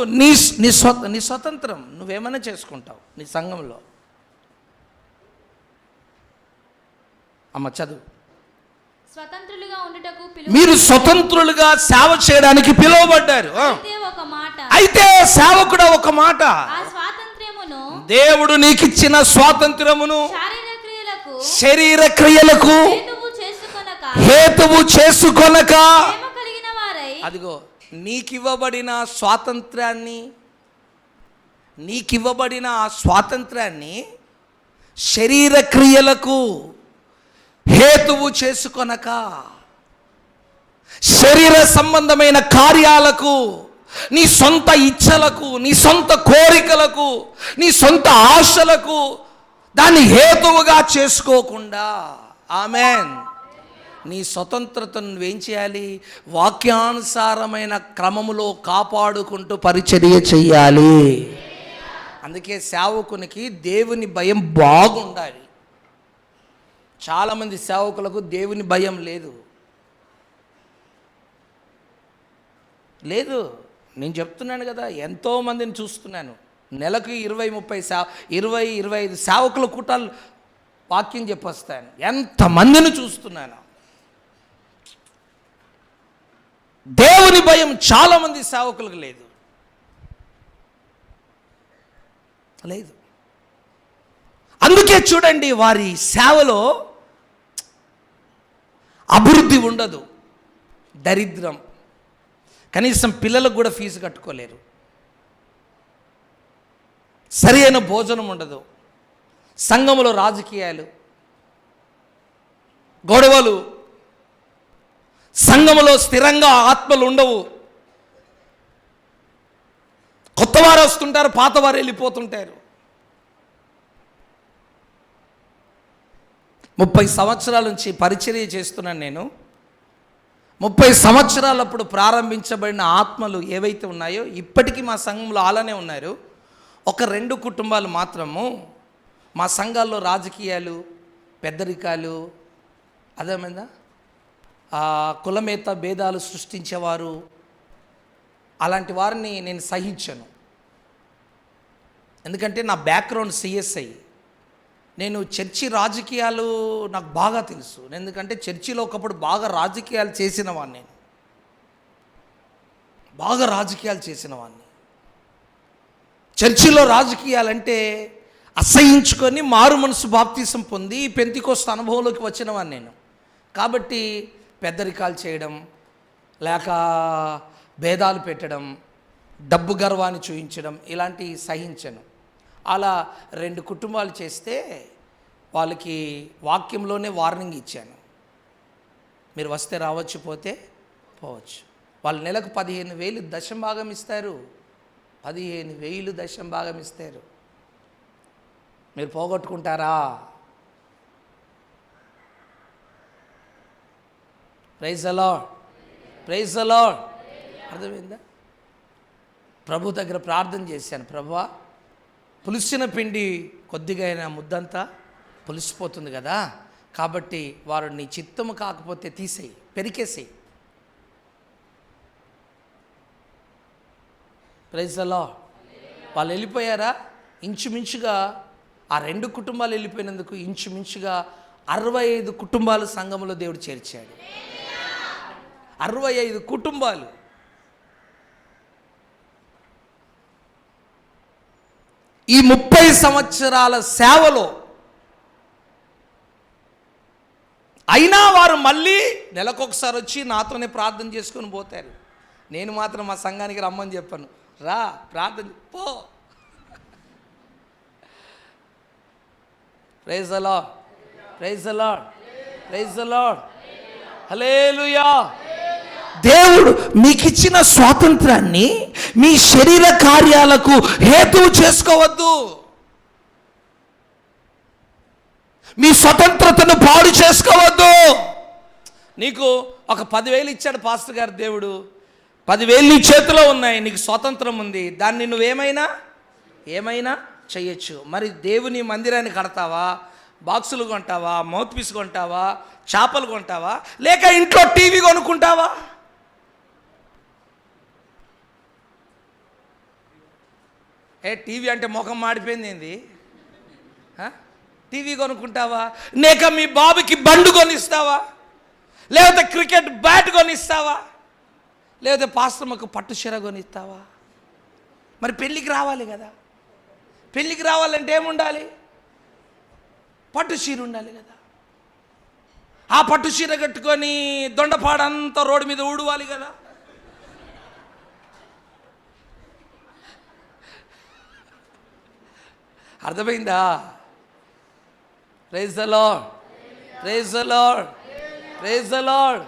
నీ స్వతంత్రం, నువ్వేమైనా చేసుకుంటావు నీ సంఘంలో. అమ్మ చదువు. మీరు స్వతంత్రులుగా సేవ చేయడానికి పిలువబడ్డారు. అయితే సేవకుడు ఒక మాట, దేవుడు నీకిచ్చిన స్వాతంత్రమును శరీర క్రియలకు హేతువు చేసుకొనక, అదిగో నీకివ్వబడిన స్వాతంత్రాన్ని శరీర క్రియలకు హేతువు చేసుకొనక, శరీర సంబంధమైన కార్యాలకు, నీ సొంత ఇచ్చలకు, నీ సొంత కోరికలకు, నీ సొంత ఆశలకు దాన్ని హేతువుగా చేసుకోకుండా, ఆమేన్, నీ స్వతంత్రతను నువ్వేం చేయాలి? వాక్యానుసారమైన క్రమములో కాపాడుకుంటూ పరిచర్య చెయ్యాలి. అందుకే సేవకునికి దేవుని భయం బాగుండాలి. చాలామంది సేవకులకు దేవుని భయం లేదు. నేను చెప్తున్నాను కదా, ఎంతోమందిని చూస్తున్నాను. నెలకు 20-30 సేవకుల కూటాలు వాక్యం చెప్పొస్తాను. ఎంతమందిని చూస్తున్నాను. దేవుని భయం చాలామంది సేవకులకు లేదు. అందుకే చూడండి, వారి సేవలో అభివృద్ధి ఉండదు, దరిద్రం. కనీసం పిల్లలకు కూడా ఫీజు కట్టుకోలేరు, సరి అయిన భోజనం ఉండదు, సంఘములో రాజకీయాలు, గొడవలు, సంఘములో స్థిరంగా ఆత్మలు ఉండవు. కొత్తవారు వస్తుంటారు, పాతవారు వెళ్ళిపోతుంటారు. 30 సంవత్సరాల నుంచి పరిచర్య చేస్తున్నాను నేను. 30 సంవత్సరాలప్పుడు ప్రారంభించబడిన ఆత్మలు ఏవైతే ఉన్నాయో ఇప్పటికీ మా సంఘంలో అలానే ఉన్నారు. 1-2 కుటుంబాలు మాత్రము మా సంఘాల్లో రాజకీయాలు, పెద్దరికాలు, అదేమైందా కులమేత భేదాలు సృష్టించేవారు, అలాంటి వారిని నేను సహించను. ఎందుకంటే నా బ్యాక్గ్రౌండ్ సిఎస్ఐ. నేను చర్చి రాజకీయాలు నాకు బాగా తెలుసు. ఎందుకంటే చర్చిలో ఒకప్పుడు బాగా రాజకీయాలు చేసిన వాడిని, చర్చిలో రాజకీయాలంటే అసహించుకొని మారు మనసు బాప్తీసం పొంది పెంతెకోస్తు అనుభవంలోకి వచ్చిన వాడిని నేను. కాబట్టి పెద్దరికాలు చేయడం, లేక భేదాలు పెట్టడం, డబ్బు గర్వాన్ని చూపించడం, ఇలాంటివి సహించను. అలా 2 కుటుంబాలు చేస్తే వాళ్ళకి వాక్యంలోనే వార్నింగ్ ఇచ్చాను. మీరు వస్తే రావచ్చు, పోతే పోవచ్చు. వాళ్ళు నెలకు 15,000 దశంభాగం ఇస్తారు. 15,000 దశంభాగం ఇస్తారు. మీరు పోగొట్టుకుంటారా? Praise the lord, praise the lord. అర్థమైందా? ప్రభు దగ్గర ప్రార్థన చేశాను, ప్రభువా, పులిసిన పిండి కొద్దిగా అయినా ముద్దంతా పులిసిపోతుంది కదా, కాబట్టి వారు నీ చిత్తము కాకపోతే తీసేయి, పెరికేసేయి. Praise the lord. వాళ్ళు వెళ్ళిపోయారా? ఇంచుమించుగా ఆ 2 కుటుంబాలు వెళ్ళిపోయినందుకు ఇంచుమించుగా 65 కుటుంబాలు సంఘంలో దేవుడు చేర్చాడు. 65 కుటుంబాలు. ఈ 30 సంవత్సరాల సేవలో అయినా వారు మళ్ళీ నెలకొకసారి వచ్చి నాతోనే ప్రార్థన చేసుకొని పోతారు. నేను మాత్రం మా సంఘానికి రమ్మని చెప్పాను, రా ప్రార్థన పో. Praise the lord, praise the lord, praise the lord. Hallelujah. దేవుడు మీకు ఇచ్చిన స్వాతంత్రాన్ని మీ శరీర కార్యాలకు హేతువు చేసుకోవద్దు. మీ స్వతంత్రతను పాడు చేసుకోవద్దు. నీకు ఒక 10,000 ఇచ్చాడు పాస్టర్ గారు దేవుడు. 10,000 నీ చేతిలో ఉన్నాయి, నీకు స్వాతంత్రం ఉంది, దాన్ని నువ్వేమైనా చెయ్యొచ్చు. మరి దేవుని మందిరాన్ని కడతావా, బాక్సులు కొంటావా, మౌత్ పీస్ కొంటావా, చేపలు కొంటావా, లేక ఇంట్లో టీవీ కొనుక్కుంటావా? టీవీ అంటే ముఖం మాడిపోయింది ఏంది? టీవీ కొనుక్కుంటావా, లేక మీ బాబుకి బండు కొనిస్తావా, లేకపోతే క్రికెట్ బ్యాట్ కొనిస్తావా, లేకపోతే పాస్టర్మకు పట్టు చీర కొనిస్తావా? మరి పెళ్ళికి రావాలి కదా. పెళ్ళికి రావాలంటే ఏముండాలి? పట్టు చీర ఉండాలి కదా. ఆ పట్టు చీర కట్టుకొని దొండపాడంతా రోడ్డు మీద ఊడవాలి కదా. అర్థమైందా? Praise the lord, praise the lord, praise the Lord.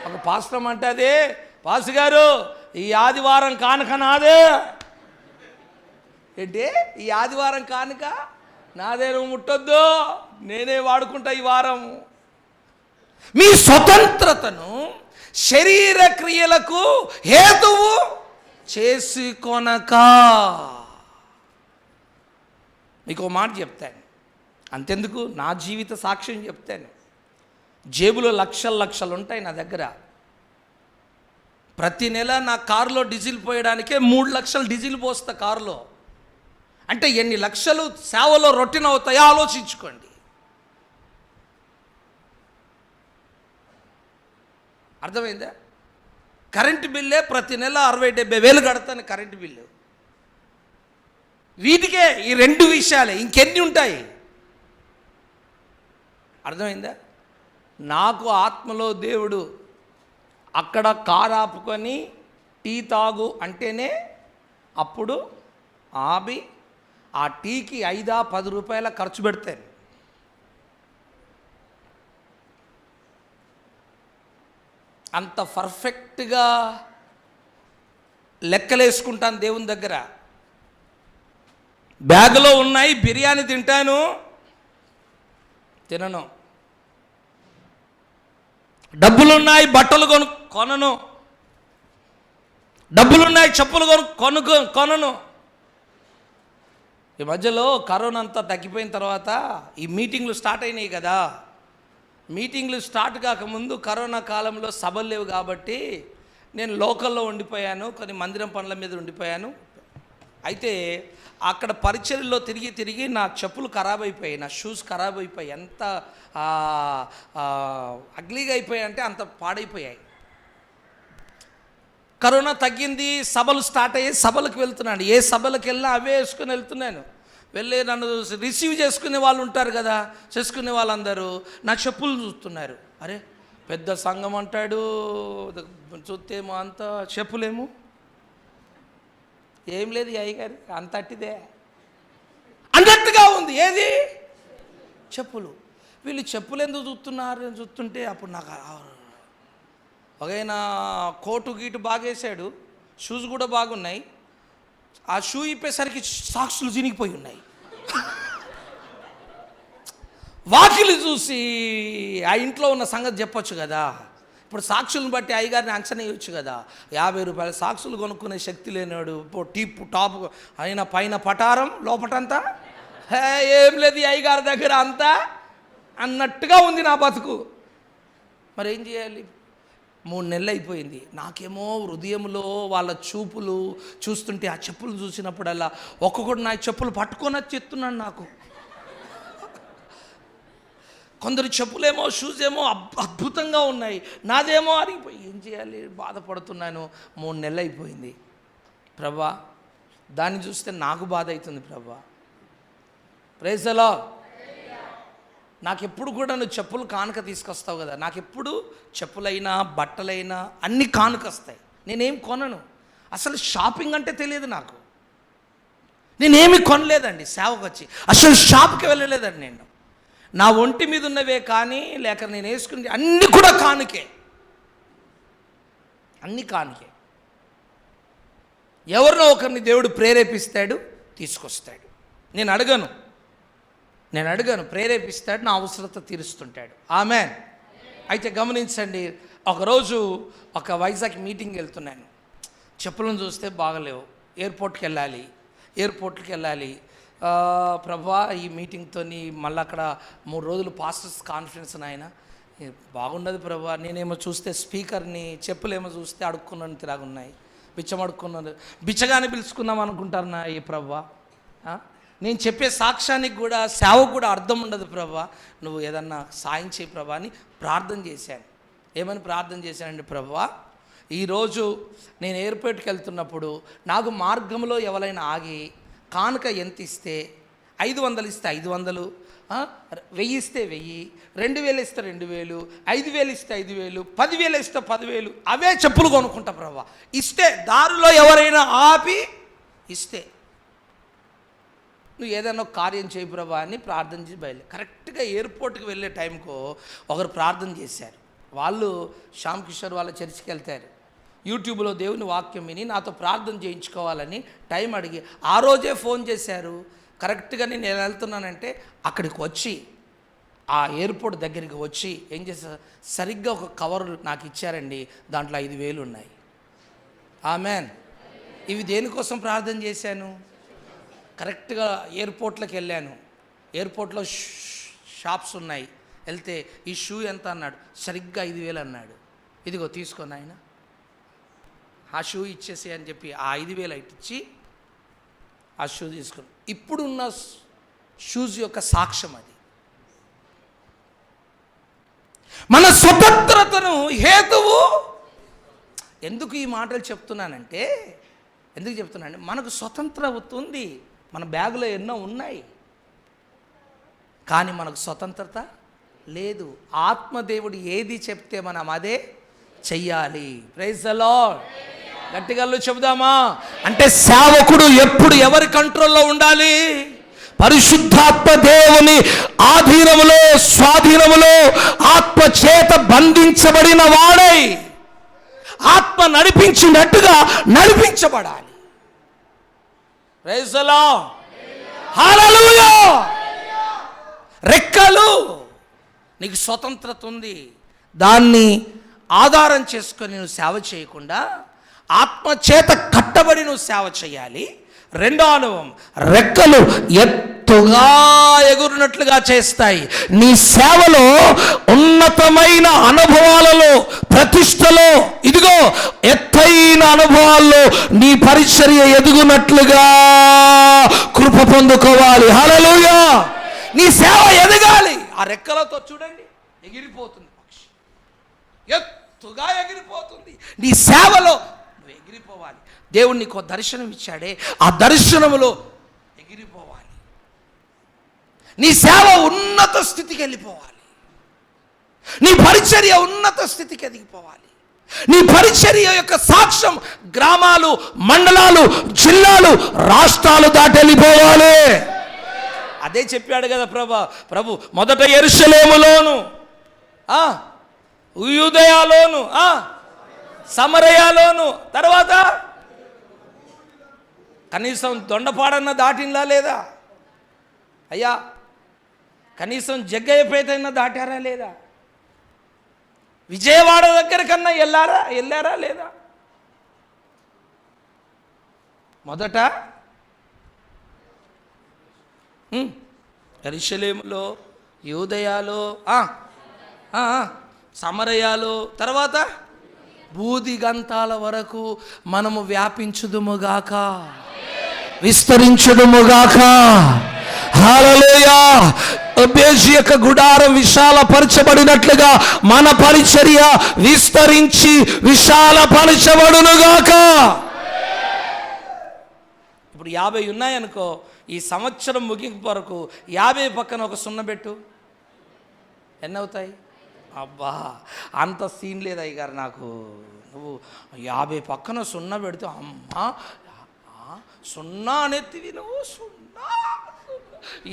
ఒక పాస్టర్ అంటది, పాస్టర్ గారు ఈ ఆదివారం కానుక నాదే. ఏంటి? ఈ ఆదివారం కానుక నాదే, నువ్వు ముట్టొద్దు, నేనే వాడుకుంటా ఈ వారం. మీ స్వతంత్రతను శరీర క్రియలకు హేతువు చేసుకొనక. మీకు ఒక మాట చెప్తాను, అంతెందుకు నా జీవిత సాక్ష్యం చెప్తాను. జేబులో లక్షలు ఉంటాయి నా దగ్గర. ప్రతి నెల నా కారులో డీజిల్ పోయడానికే 3 లక్షలు డీజిల్ పోస్తా కారులో. అంటే ఎన్ని లక్షలు సేవలో రొటీన్ అవుతాయో ఆలోచించుకోండి. అర్థమైందా? కరెంటు బిల్లే ప్రతి నెల 60-70 వేలు కడతాను కరెంటు బిల్లు. వీటికే ఈ 2 విషయాలే, ఇంకెన్ని ఉంటాయి? అర్థమైందా? నాకు ఆత్మలో దేవుడు అక్కడ కారు ఆపుకొని టీ తాగు అంటేనే అప్పుడు ఆపి ఆ టీకి 5-10 రూపాయల ఖర్చు పెడతాను. అంత పర్ఫెక్ట్గా లెక్కలేసుకుంటాను దేవుని దగ్గర. బ్యాగులో ఉన్నాయి, బిర్యానీ తినను. డబ్బులున్నాయి, బట్టలు కొనను. డబ్బులున్నాయి, చెప్పులు కొనను. ఈ మధ్యలో కరోనా అంతా తగ్గిపోయిన తర్వాత ఈ మీటింగ్లు స్టార్ట్ అయినాయి కదా. మీటింగ్లు స్టార్ట్ కాకముందు కరోనా కాలంలో సభలు లేవు కాబట్టి నేను లోకల్లో ఉండిపోయాను, కొన్ని మందిరం పనుల మీద ఉండిపోయాను. అయితే అక్కడ పరిచర్యలో తిరిగి నా చెప్పులు ఖరాబ్ అయిపోయాయి, నా షూస్ ఖరాబ్ అయిపోయాయి. ఎంత అగ్లీగా అయిపోయాయి అంటే అంత పాడైపోయాయి. కరోనా తగ్గింది, సభలు స్టార్ట్ అయ్యి సభలకు వెళ్తున్నాను. ఏ సభలకు వెళ్ళినా అవే వేసుకుని వెళ్తున్నాను. వెళ్ళి నన్ను రిసీవ్ చేసుకునే వాళ్ళు ఉంటారు కదా, చేసుకునే వాళ్ళందరూ నా చెప్పులు చూస్తున్నారు. అరే పెద్ద సంఘం అంటాడు, చూస్తేమో అంత చెప్పులేమో ఏం లేదు, అయ్యగారు అంత అట్టిదే అన్నట్టుగా ఉంది. ఏది? చెప్పులు. వీళ్ళు చెప్పులు ఎందుకు చూస్తున్నారు అని చూస్తుంటే అప్పుడు నాకు ఒకైనా కోటు గీటు బాగేసాడు, షూస్ కూడా బాగున్నాయి. ఆ షూ ఇప్పేసరికి సాక్సులు చినిగిపోయి ఉన్నాయి. వాకిలు చూసి ఆ ఇంట్లో ఉన్న సంగతి చెప్పొచ్చు కదా. ఇప్పుడు సాక్షులను బట్టి అయ్యగారిని అంచనా వేయచ్చు కదా. 50 రూపాయల సాక్షులు కొనుక్కునే శక్తి లేనాడు, టాప్ అయిన పైన పటారం లోపటంతా ఏం లేదు అయ్యగారి దగ్గర అంతా అన్నట్టుగా ఉంది నా బతుకు. మరి ఏం చేయాలి? 3 నెలలు అయిపోయింది. నాకేమో హృదయంలో వాళ్ళ చూపులు చూస్తుంటే, ఆ చెప్పులు చూసినప్పుడల్లా ఒక్కొక్కడు నా చెప్పులు పట్టుకొని చెప్తున్నాను. నాకు కొందరు చెప్పులేమో షూస్ ఏమో అద్భుతంగా ఉన్నాయి, నాదేమో అరిగిపోయి ఏం చేయాలి? బాధపడుతున్నాను. 3 నెలలు అయిపోయింది. ప్రభా, దాన్ని చూస్తే నాకు బాధ అవుతుంది. ప్రభా, ప్రైజ్ ది లార్డ్. నాకెప్పుడు కూడా నువ్వు చెప్పులు కానుక తీసుకొస్తావు కదా, నాకెప్పుడు చెప్పులైనా బట్టలైనా అన్నీ కానుకొస్తాయి. నేనేం కొనను. అసలు షాపింగ్ అంటే తెలియదు నాకు. నేనేమి కొనలేదండి సేవకు వచ్చి, అసలు షాప్కి వెళ్ళలేదండి నేను. నా ఒంటి మీద ఉన్నవే కానీ లేక నేను వేసుకునే అన్నీ కూడా కానుకే, అన్నీ కానుకే. ఎవరినో ఒకరిని దేవుడు ప్రేరేపిస్తాడు, తీసుకొస్తాడు. నేను అడగను, ప్రేరేపిస్తాడు, నా అవసరత తీరుస్తుంటాడు. ఆమేన్. అయితే గమనించండి, ఒకరోజు ఒక వైజాగ్ మీటింగ్ వెళ్తున్నాను. చెప్పులను చూస్తే బాగలేవు. ఎయిర్పోర్ట్కి వెళ్ళాలి. ప్రభా ఈ మీటింగ్తో మళ్ళీ అక్కడ 3 రోజులు పాస్టర్స్ కాన్ఫరెన్స్ నాయన, బాగుండదు ప్రభా. నేనేమో చూస్తే స్పీకర్ని, చెప్పులేమో చూస్తే అడుక్కున్నాను, తిరాగున్నాయి, బిచ్చం అడుక్కున్నాను, బిచ్చగానే పిలుచుకుందాం అనుకుంటారు నా ఈ ప్రభా. నేను చెప్పే సాక్ష్యానికి కూడా, సేవకు కూడా అర్థం ఉండదు ప్రభా, నువ్వు ఏదన్నా సాయం చేయి ప్రభా అని ప్రార్థన చేశాను. ఏమని ప్రార్థన చేశానండి? ప్రభా, ఈరోజు నేను ఎయిర్పోర్ట్కి వెళ్తున్నప్పుడు నాకు మార్గంలో ఎవరైనా ఆగి కానుక ఎంత ఇస్తే, 500 ఇస్తే 500, 1000 ఇస్తే 1000, 2000 ఇస్తే 2000, 5000 ఇస్తే 5000, 10,000 ఇస్తే 10,000, అవే చెప్పులు కొనుక్కుంటా ప్రభా. ఇస్తే దారిలో ఎవరైనా ఆపి ఇస్తే, నువ్వు ఏదైనా కార్యం చేయి ప్రభా అని ప్రార్థన చేసి కరెక్ట్గా ఎయిర్పోర్ట్కి వెళ్ళే టైంకు ఒకరు ప్రార్థన చేశారు. వాళ్ళు శ్యామ్ కిషోర్ వాళ్ళ చర్చికి వెళ్తారు. యూట్యూబ్లో దేవుని వాక్యం విని నాతో ప్రార్థన చేయించుకోవాలని టైం అడిగి ఆ రోజే ఫోన్ చేశారు. కరెక్ట్గా నేను వెళ్తున్నానంటే అక్కడికి వచ్చి, ఆ ఎయిర్పోర్ట్ దగ్గరికి వచ్చి ఏం చేశారు, సరిగ్గా ఒక కవర్ నాకు ఇచ్చారండి, దాంట్లో 5,000 ఉన్నాయి. ఆమెన్. ఇవి దేనికోసం ప్రార్థన చేశాను? కరెక్ట్గా ఎయిర్పోర్ట్లోకి వెళ్ళాను. ఎయిర్పోర్ట్లో షాప్స్ ఉన్నాయి. వెళ్తే ఈ షూ ఎంత అన్నాడు, సరిగ్గా 5,000 అన్నాడు. ఇదిగో తీసుకొని ఆయన, ఆ షూ ఇచ్చేసి అని చెప్పి ఆ 5,000 ఇచ్చి ఆ షూ తీసుకుని, ఇప్పుడున్న షూస్ యొక్క సాక్ష్యం అది. మన స్వతంత్రతను హేతువు. ఎందుకు ఈ మాటలు చెప్తున్నానంటే, మనకు స్వతంత్రత ఉంది, మన బ్యాగులో ఎన్నో ఉన్నాయి, కానీ మనకు స్వతంత్రత లేదు. ఆత్మదేవుడు ఏది చెప్తే మనం అదే చెయ్యాలి. Praise the Lord. గట్టిగా చెబుదామా? అంటే సేవకుడు ఎప్పుడు ఎవరి కంట్రోల్లో ఉండాలి? పరిశుద్ధాత్మ దేవుని ఆధీనములో, స్వాధీనములో, ఆత్మ చేత బంధించబడిన వాడై ఆత్మ నడిపించినట్టుగా నడిపించబడాలి. Praise the lord. హల్లెలూయా. రెక్కలు, నీకు స్వతంత్రత ఉంది, దాన్ని ఆధారం చేసుకొని నువ్వు సేవ చేయకుండా ఆత్మచేత కట్టబడి నువ్వు సేవ చేయాలి. రెండో అనుభవం, రెక్కలు ఎత్తుగా ఎగురునట్లుగా చేస్తాయి. నీ సేవలో ఉన్నతమైన అనుభవాలలో, ప్రతిష్టలో, ఇదిగో ఎత్తైన అనుభవాల్లో నీ పరిచర్య ఎదుగునట్లుగా కృప పొందుకోవాలి. హల్లెలూయా. నీ సేవ ఎదగాలి. ఆ రెక్కలతో చూడండి, ఎగిరిపోతుంది పక్షి, ఎత్తుగా ఎగిరిపోతుంది. నీ సేవలో నువ్వు ఎగిరిపోవాలి. దేవుడు నీకు దర్శనం ఇచ్చాడే, ఆ దర్శనములో ఎగిరిపోవాలి. నీ సేవ ఉన్నత స్థితికి వెళ్ళిపోవాలి. నీ పరిచర్య ఉన్నత స్థితికి ఎదిగిపోవాలి. నీ పరిచర్య యొక్క సాక్ష్యం గ్రామాలు, మండలాలు, జిల్లాలు, రాష్ట్రాలు దాటి వెళ్ళిపోవాలి. అదే చెప్పాడు కదా ప్రభు, మొదట యెరూషలేములోను, యూదయలోను, సమరయలోను, తర్వాత కనీసం దొండపాడన్న దాటిందా లేదా అయ్యా? కనీసం జగ్గయ్యపేటైనా దాటారా లేదా? విజయవాడ దగ్గర కన్నా వెళ్ళారా లేదా? మొదట యెరూషలేములో, యూదయలో, సమరయలో, తర్వాత భూదిగంతాల వరకు మనము వ్యాపించుదుముగాక, విస్తరించుదుముగాక. హల్లెలూయా. అబేజీ యొక్క గుడారం విశాలపరచబడినట్లుగా మన పరిచర్య విస్తరించి విశాలపరచబడునుగాక. ఇప్పుడు 50 ఉన్నాయనుకో, ఈ సంవత్సరం ముగింపు వరకు 50 పక్కన ఒక 0 పెట్టు, ఎన్నవుతాయి? అబ్బా, అంత సీన్ లేదు అయ్యగారు నాకు. నువ్వు 50 పక్కన 0 పెడితే, అమ్మా 0 అనేతివి నువ్వు, 0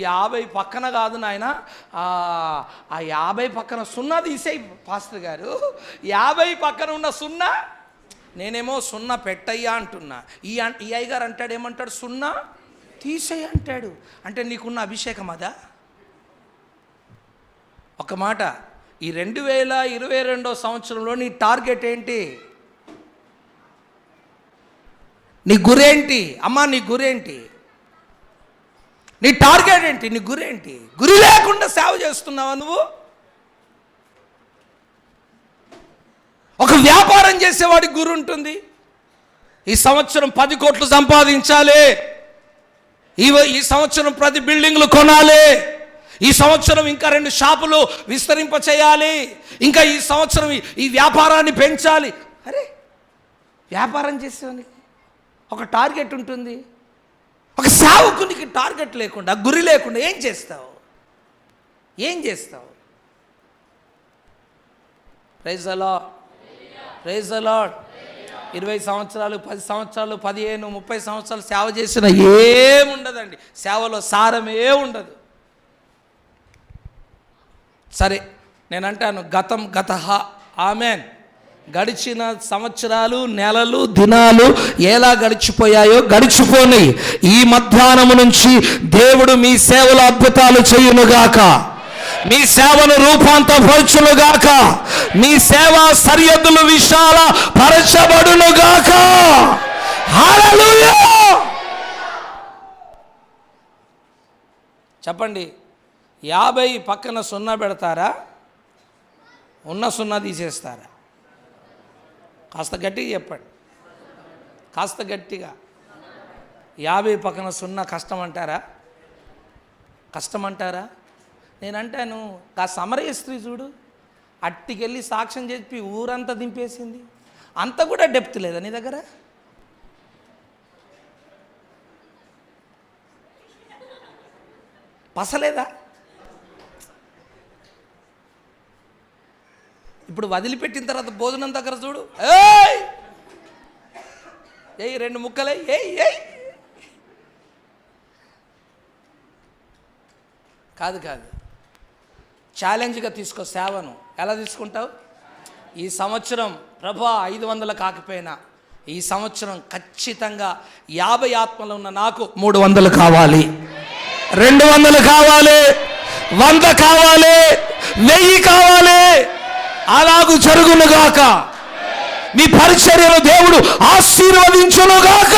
50 పక్కన కాదు నాయన, ఆ 50 పక్కన సున్నా తీసేయి పాస్టర్ గారు, 50 పక్కన ఉన్న సున్నా. నేనేమో సున్నా పెట్టయ్యా అంటున్నా. ఈ అయ్యగారు అంటాడు, ఏమంటాడు? సున్నా తీసేయి అంటాడు. అంటే నీకున్న అభిషేకం అదా? ఒక మాట, ఈ 2022 సంవత్సరంలో నీ టార్గెట్ ఏంటి? నీ గురేంటి అమ్మా? నీ గురేంటి? నీ టార్గెట్ ఏంటి? నీ గురేంటి? గురి లేకుండా సేవ చేస్తున్నావా నువ్వు? ఒక వ్యాపారం చేసేవాడికి గురి ఉంటుంది. ఈ సంవత్సరం 10 కోట్లు సంపాదించాలి, ఈ సంవత్సరం 10 బిల్డింగ్లు కొనాలి, ఈ సంవత్సరం ఇంకా 2 షాపులు విస్తరింప చేయాలి, ఇంకా ఈ సంవత్సరం ఈ వ్యాపారాన్ని పెంచాలి. అరే, వ్యాపారం చేసేవానికి ఒక టార్గెట్ ఉంటుంది. ఒక సేవకునికి టార్గెట్ లేకుండా, గురి లేకుండా ఏం చేస్తావు? ఏం చేస్తావు? Praise the lord, praise the Lord. 20 సంవత్సరాలు, 10 సంవత్సరాలు, 15, 30 సంవత్సరాలు సేవ చేసిన ఏముండదండి. సేవలో సారమే ఉండదు. సరే, నేనంటాను గతం గతః. ఆమెన్. గడిచిన సంవత్సరాలు, నెలలు, దినాలు ఎలా గడిచిపోయాయో గడిచిపోయి, ఈ మధ్యాహ్నము నుంచి దేవుడు మీ సేవలో అద్భుతాలు చేయునుగాక, మీ సేవను రూపాంతరపరచునుగాక, మీ సేవా సరిహద్దులు విశాల పరచబడునుగాక. హల్లెలూయా. చెప్పండి, 50 పక్కన సున్నా పెడతారా? ఉన్న సున్నా తీసేస్తారా? కాస్త గట్టిగా చెప్పండి, కాస్త గట్టిగా. 50 పక్కన సున్నా కష్టం అంటారా? కష్టం అంటారా? నేనంటాను, ఆ సమరయ స్త్రీ చూడు, అట్టికెళ్ళి సాక్ష్యం చెప్పి ఊరంతా దింపేసింది. అంత కూడా డెప్త్ లేదా నీ దగ్గర? పసలేదా? ఇప్పుడు వదిలిపెట్టిన తర్వాత భోజనం దగ్గర చూడు, ఏయ్ 2 ముక్కలే, ఏయ్. కాదు, ఛాలెంజ్గా తీసుకో సేవను. ఎలా తీసుకుంటావు? ఈ సంవత్సరం ప్రభా 500 కాకపోయినా, ఈ సంవత్సరం ఖచ్చితంగా 50 ఆత్మలు ఉన్న నాకు 300 కావాలి, 200 కావాలి, 100 కావాలి, 1000 కావాలి. అలాగూ జరుగునుగాక. మీ పరిచర్యను దేవుడు ఆశీర్వదించునుగాక.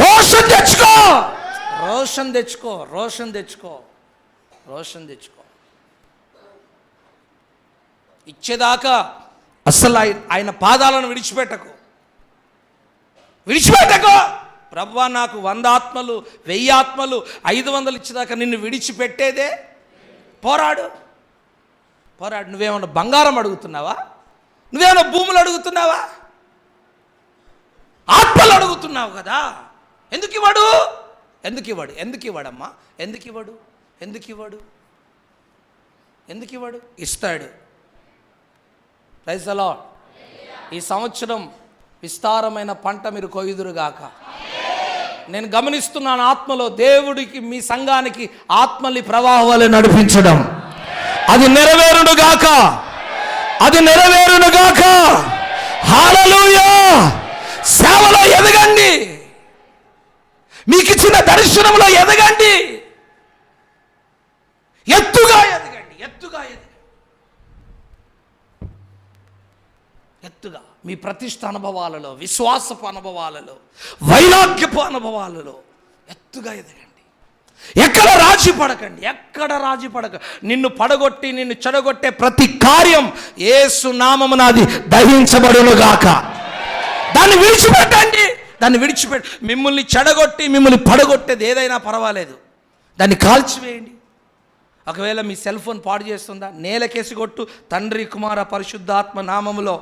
రోషన్ తెచ్చుకో, రోషన్ తెచ్చుకో, రోషన్ తెచ్చుకో, రోషన్ తెచ్చుకో. ఇచ్చేదాకా అస్సలు ఆయన పాదాలను విడిచిపెట్టకు. ప్రభువా, నాకు 100 ఆత్మలు, 1000 ఆత్మలు, 500 ఇచ్చేదాకా నిన్ను విడిచిపెట్టేదే. పోరాడు. నువ్వేమన్నా బంగారం అడుగుతున్నావా? నువ్వేమన్నా భూములు అడుగుతున్నావా? ఆత్మలు అడుగుతున్నావు కదా. ఎందుకు ఇవ్వడమ్మా? ఎందుకు ఇవ్వడు? ఇస్తాడు. Praise the Lord. ఈ సంవత్సరం విస్తారమైన పంట మీరు కొయ్యుదురుగాక. నేను గమనిస్తున్నాను, ఆత్మలో దేవుడికి, మీ సంఘానికి ఆత్మల్ని ప్రవాహం వలె నడిపించడం. అది నెరవేరునుగాక. హల్లెలూయా. సేవలో ఎదగండి, మీకు ఇచ్చిన దర్శనంలో ఎదగండి, ఎత్తుగా మీ ప్రతిష్ఠ అనుభవాలలో, విశ్వాసపు అనుభవాలలో, వైరాగ్యపు అనుభవాలలో ఎత్తుగా ఎదగండి. ఎక్కడ రాజీ పడక. నిన్ను పడగొట్టి, నిన్ను చెడగొట్టే ప్రతి కార్యం యేసు నామమున అది దహించబడునుగాక. దాన్ని విడిచిపెట్టండి. మిమ్మల్ని చెడగొట్టి, మిమ్మల్ని పడగొట్టేది ఏదైనా పర్వాలేదు, దాన్ని కాల్చివేయండి. ఒకవేళ మీ సెల్ ఫోన్ పాడు చేస్తుందా, నేలకేసి కొట్టు. తండ్రి, కుమార, పరిశుద్ధాత్మ నామములో.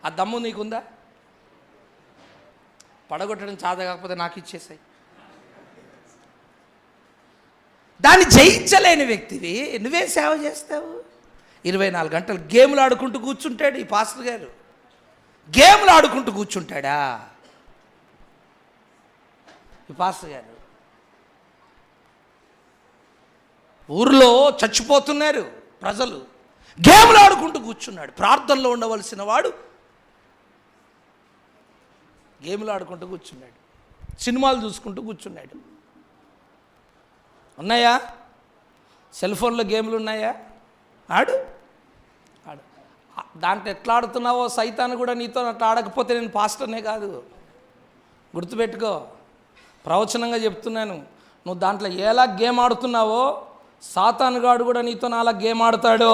ఆ దమ్ము నీకుందా? పడగొట్టడం చాద కాకపోతే నాకు ఇచ్చేసాయి. దాన్ని జయించలేని వ్యక్తివి నువ్వే సేవ చేస్తావు? 24 గంటలు గేమ్లు ఆడుకుంటూ కూర్చుంటాడు ఈ పాస్టర్ గారు. గేమ్లు ఆడుకుంటూ కూర్చుంటాడా? ఈ పాస్టర్ గారు ఊర్లో చచ్చిపోతున్నారు ప్రజలు, గేమ్లు ఆడుకుంటూ కూర్చున్నాడు. ప్రార్థనలో ఉండవలసిన వాడు గేమ్లు ఆడుకుంటూ కూర్చున్నాడు, సినిమాలు చూసుకుంటూ కూర్చున్నాడు. ఉన్నాయా సెల్ ఫోన్లో గేమ్లు ఉన్నాయా? ఆడు దాంట్లో ఎట్లా ఆడుతున్నావో సైతాన్ని కూడా నీతో అట్లా ఆడకపోతే నేను పాస్టర్నే కాదు. గుర్తుపెట్టుకో, ప్రవచనంగా చెప్తున్నాను. నువ్వు దాంట్లో ఎలా గేమ్ ఆడుతున్నావో సాతానుగాడు కూడా నీతో అలా గేమ్ ఆడతాడు.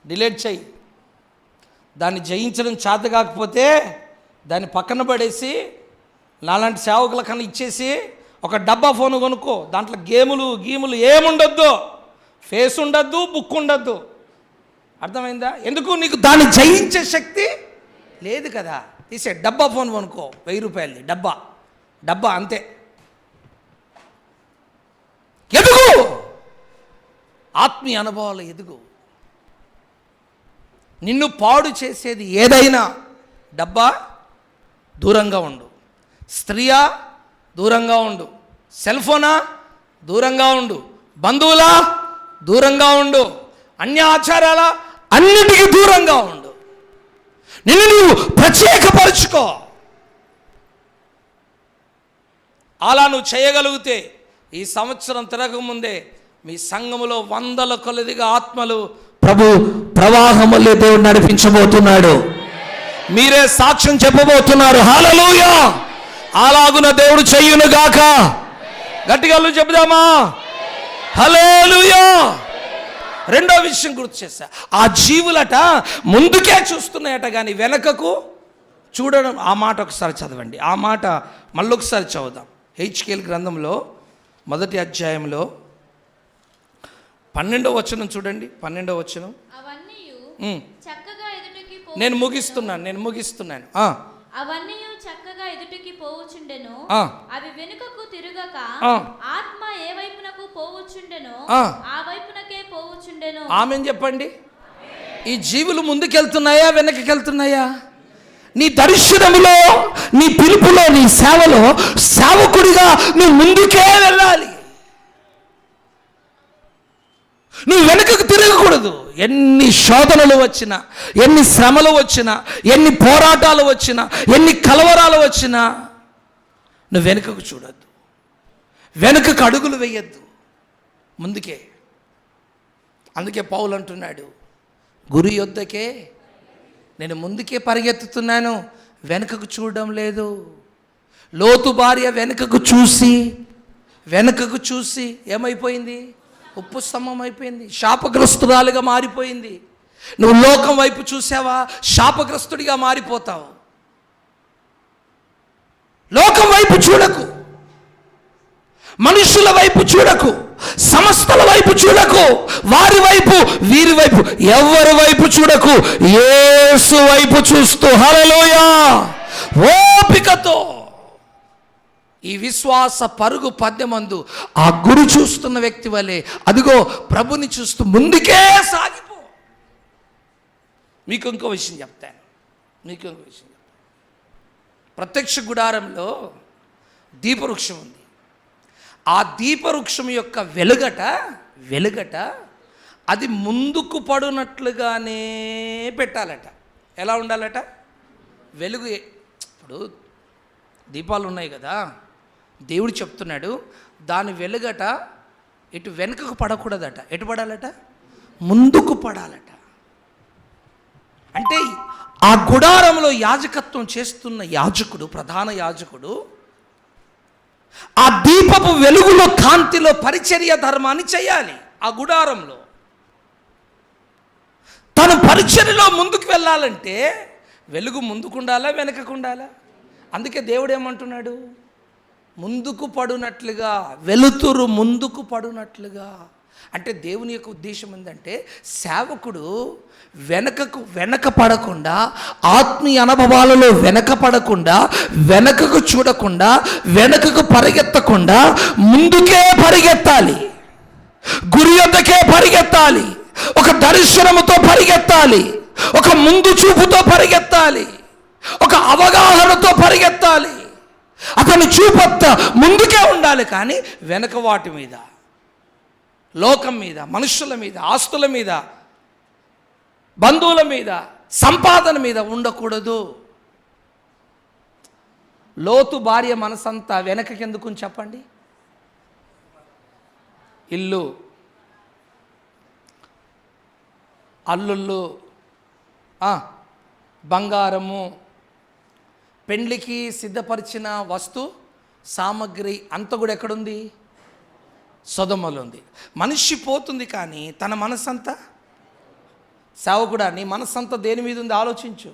డిలీట్ చెయ్యి. దాన్ని జయించడం చేత కాకపోతే దాన్ని పక్కన పడేసి నాలాంటి సేవకుల కన్నా ఇచ్చేసి ఒక డబ్బా ఫోన్ కొనుక్కో. దాంట్లో గేములు ఏముండొద్దు, ఫేస్ ఉండద్దు, బుక్ ఉండద్దు. అర్థమైందా? ఎందుకు? నీకు దాన్ని జయించే శక్తి లేదు కదా. తీసే డబ్బా ఫోన్ కొనుక్కో, 1000 రూపాయలది డబ్బా అంతే. ఎదుగు, ఆత్మీయ అనుభవాలు ఎదుగు. నిన్ను పాడు చేసేది ఏదైనా డబ్బా దూరంగా ఉండు, స్త్రీయా దూరంగా ఉండు, సెల్ ఫోనా దూరంగా ఉండు, బంధువులా దూరంగా ఉండు, అన్య ఆచారాల అన్నిటికీ దూరంగా ఉండు. నిన్ను నీవు ప్రత్యేకపరుచుకో. అలా నువ్వు చేయగలిగితే ఈ సంవత్సరం తిరగకముందే మీ సంఘములో 100ల కొలదిగా ఆత్మలు ప్రభు ప్రవాహములే దేవుడు నడిపించబోతున్నాడు. మీరే సాక్ష్యం చెప్పబోతున్నారు. హల్లెలూయా! అలాగున దేవుడు చెయ్యునుగాక. గట్టిగా చెబుదామా? హల్లెలూయా! రెండో విషయం గుర్తు చేశా. ఆ జీవులట ముందుకే చూస్తున్నాయట కానీ వెనకకు చూడడం. ఆ మాట ఒకసారి చదవండి. ఆ మాట మళ్ళొకసారి చదువుదాం. హెచ్కేల్ గ్రంథంలో 1వ అధ్యాయంలో 12వ వచనం చూడండి. 12వ వచనం. నేను ముగిస్తున్నాను. అవన్నీ చక్కగా ఎదుటికి పోవుచుండెను, అవి వెనుకకు తిరుగక ఆత్మ ఏ వైపునకు పోవుచుండెను ఆ వైపునకే పోవుచుండెను. ఆమేన్ చెప్పండి. ఈ జీవులు ముందుకెళ్తున్నాయా వెనక్కి? నీ దర్శనములో, నీ పిలుపులో, నీ సేవలో సేవకుడిగా నువ్వు ముందుకే వెళ్ళాలి. నువ్వు వెనుకకు తిరగకూడదు. ఎన్ని శోధనలు వచ్చినా, ఎన్ని శ్రమలు వచ్చినా, ఎన్ని పోరాటాలు వచ్చినా, ఎన్ని కలవరాలు వచ్చినా నువ్వు వెనుకకు చూడొద్దు, వెనుకకు అడుగులు వేయొద్దు, ముందుకే. అందుకే పౌలు అంటున్నాడు, గురి యొద్దకే నేను ముందుకే పరిగెత్తుతున్నాను, వెనుకకు చూడడం లేదు. లోతు భార్య వెనుకకు చూసి ఏమైపోయింది? ఉప్పు స్తంభం అయిపోయింది, శాపగ్రస్తురాలుగా మారిపోయింది. నువ్వు లోకం వైపు చూసావా, శాపగ్రస్తుడిగా మారిపోతావు. లోకం వైపు చూడకు, మనుషుల వైపు చూడకు, సమస్తల వైపు చూడకు, వారి వైపు వీరి వైపు ఎవరి వైపు చూడకు, యేసు వైపు చూస్తూ హల్లెలూయా ఓపికతో ఈ విశ్వాస పరుగు పద్యమందు ఆ గురి చూస్తున్న వ్యక్తి వలె అదిగో ప్రభుని చూస్తూ ముందుకే సాగిపో. మీకు ఇంకో విషయం చెప్తాను. ప్రత్యక్ష గుడారంలో దీపవృక్షం ఉంది. ఆ దీపవృక్షం యొక్క వెలుగట అది ముందుకు పడునట్లుగానే పెట్టాలట. ఎలా ఉండాలట? వెలుగు. ఇప్పుడు దీపాలు ఉన్నాయి కదా, దేవుడు చెప్తున్నాడు దాని వెలుగట ఇటు వెనుకకు పడకూడదట. ఎటు పడాలట? ముందుకు పడాలట. అంటే ఆ గుడారంలో యాజకత్వం చేస్తున్న యాజకుడు, ప్రధాన యాజకుడు ఆ దీపపు వెలుగులో, కాంతిలో పరిచర్య ధర్మాన్ని చేయాలి. ఆ గుడారంలో తను పరిచర్యలో ముందుకు వెళ్ళాలంటే వెలుగు ముందుకుండాలా, వెనకకుండాలా? అందుకే దేవుడు ఏమంటున్నాడు? ముందుకు పడునట్లుగా, వెలుతురు ముందుకు పడునట్లుగా. అంటే దేవుని యొక్క ఉద్దేశం ఏంటంటే సేవకుడు వెనక పడకుండా, ఆత్మీయ అనుభవాలలో వెనక పడకుండా, వెనకకు చూడకుండా, వెనకకు పరిగెత్తకుండా ముందుకే పరిగెత్తాలి, గురి వద్దకే పరిగెత్తాలి, ఒక దర్శనముతో పరిగెత్తాలి, ఒక ముందు చూపుతో పరిగెత్తాలి. ఒక అవగాహనతో పరిగెత్తాలి. అతని చూపంతా ముందుకే ఉండాలి, కానీ వెనక వాటి మీద, లోకం మీద, మనుషుల మీద, ఆస్తుల మీద, బంధువుల మీద, సంపాదన మీద ఉండకూడదు. లోతు భార్య మనసంతా వెనకకెందుకు చెప్పండి? ఇల్లు, అల్లుళ్ళు, బంగారము, పెండ్లికి సిద్ధపరిచిన వస్తు సామగ్రి అంతా కూడా ఎక్కడుంది? సొదొమలో ఉంది. మనిషి పోతుంది, కానీ తన మనసంతా, సేవకుడా నీ మనసంతా దేని మీద ఉంది? ఆలోచించు,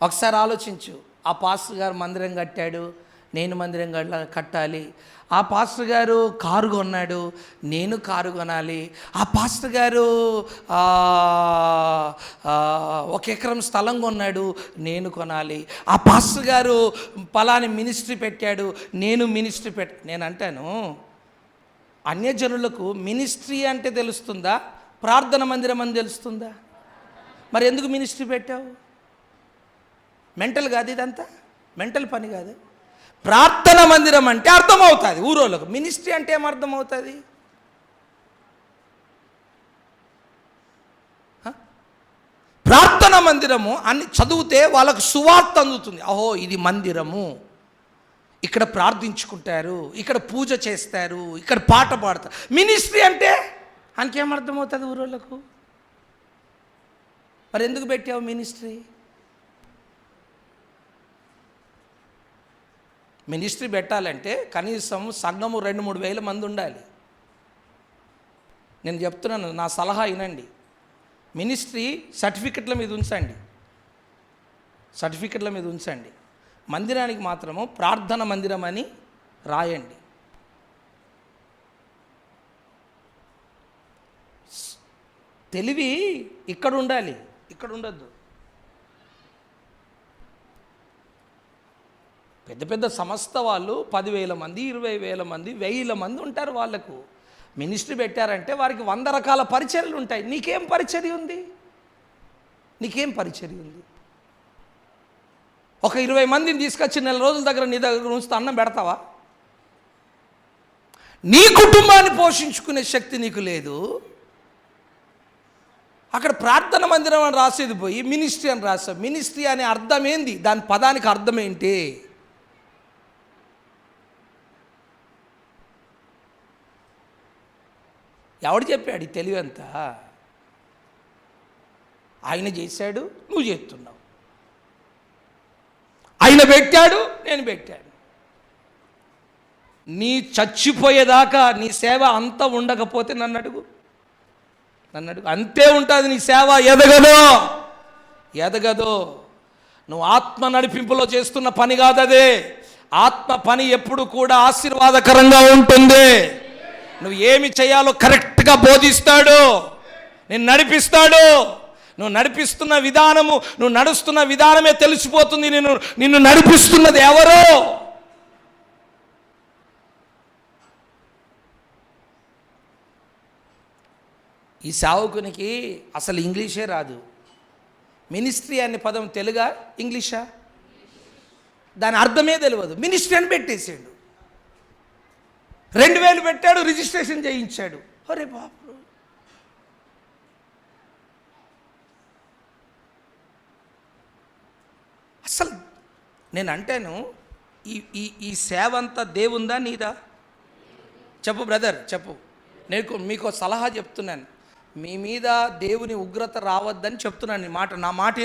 ఒకసారి ఆలోచించు. ఆ పాస్టర్ గారు మందిరం కట్టాడు, నేను మందిరం కట్టాలి. ఆ పాస్టర్ గారు కారు కొన్నాడు, నేను కారు కొనాలి. ఆ పాస్టర్ గారు 1 ఎకరం స్థలం కొన్నాడు, నేను కొనాలి. ఆ పాస్టర్ గారు పలాని మినిస్ట్రీ పెట్టాడు, నేను మినిస్ట్రీ నేను అంటాను, అన్యజనులకు మినిస్ట్రీ అంటే తెలుస్తుందా, ప్రార్థన మందిరం అని తెలుస్తుందా? మరి ఎందుకు మినిస్ట్రీ పెట్టావు? మెంటల్ కాదు ఇదంతా, మెంటల్ పని కాదు. ప్రార్థన మందిరం అంటే అర్థమవుతుంది ఊరోళ్ళకు, మినిస్ట్రీ అంటే ఏమర్థమవుతుంది? ప్రార్థన మందిరము అని చదివితే వాళ్ళకు సువార్త అందుతుంది. అహో ఇది మందిరము, ఇక్కడ ప్రార్థించుకుంటారు, ఇక్కడ పూజ చేస్తారు, ఇక్కడ పాట పాడతారు. మినిస్ట్రీ అంటే అంకేమర్థమవుతుంది ఊరోళ్ళకు? మరి ఎందుకు పెట్టావు మినిస్ట్రీ? మినిస్ట్రీ పెట్టాలంటే కనీసం సంఘము 2-3 వేల మంది ఉండాలి. నేను చెప్తున్నాను, నా సలహా వినండి. మినిస్ట్రీ సర్టిఫికెట్ల మీద ఉంచండి, సర్టిఫికెట్ల మీద ఉంచండి. మందిరానికి మాత్రము ప్రార్థన మందిరం అని రాయండి. తెలివి ఇక్కడ ఉండాలి, ఇక్కడ ఉండద్దు. పెద్ద పెద్ద సంస్థ వాళ్ళు 10,000 మంది, 20,000 మంది, 1,000 మంది ఉంటారు. వాళ్ళకు మినిస్ట్రీ పెట్టారంటే వారికి 100 రకాల పరిచర్యలు ఉంటాయి. నీకేం పరిచర్య ఉంది? నీకేం పరిచర్య ఉంది? ఒక 20 మందిని తీసుకొచ్చి 4 రోజుల దగ్గర నీ దగ్గర ఉంచుతా అన్నం పెడతావా? నీ కుటుంబాన్ని పోషించుకునే శక్తి నీకు లేదు. అక్కడ ప్రార్థన మందిరం అని రాసేది పోయి మినిస్ట్రీ అని రాసావు. మినిస్ట్రీ అనే అర్థం ఏంది? దాని పదానికి అర్థం ఏంటి? ఎవడు చెప్పాడు ఈ తెలివంతా? ఆయన చేశాడు, నువ్వు చేస్తున్నావు. ఆయన పెట్టాడు, నేను పెట్టాను. నీ చచ్చిపోయేదాకా నీ సేవ అంతా ఉండకపోతే నన్ను అడుగు, అంతే ఉంటుంది నీ సేవ. ఎదగదు. నువ్వు ఆత్మ నడిపింపులో చేస్తున్న పని కాదు అదే. ఆత్మ పని ఎప్పుడు కూడా ఆశీర్వాదకరంగా ఉంటుంది. నువ్వు ఏమి చేయాలో కరెక్ట్గా బోధిస్తాడు, నేను నడిపిస్తాడు. నువ్వు నడిపిస్తున్న విధానము, నువ్వు నడుస్తున్న విధానమే తెలిసిపోతుంది నిన్ను నడిపిస్తున్నది ఎవరో. ఈ సేవకునికి అసలు ఇంగ్లీషే రాదు. మినిస్ట్రీ అనే పదం తెలుగా ఇంగ్లీషా? దాని అర్థమే తెలియదు. మినిస్ట్రీ అని పెట్టేసాడు. 2,000 పెట్టాడు, రిజిస్ట్రేషన్ చేయించాడు. అరే బాబు, అసలు నేను అంటాను, ఈ సేవ అంతా దేవుందా నీదా? చెప్పు బ్రదర్, చెప్పు. నేను మీకు సలహా చెప్తున్నాను. మీ మీద దేవుని ఉగ్రత రావద్దని చెప్తున్నాను. నా మాట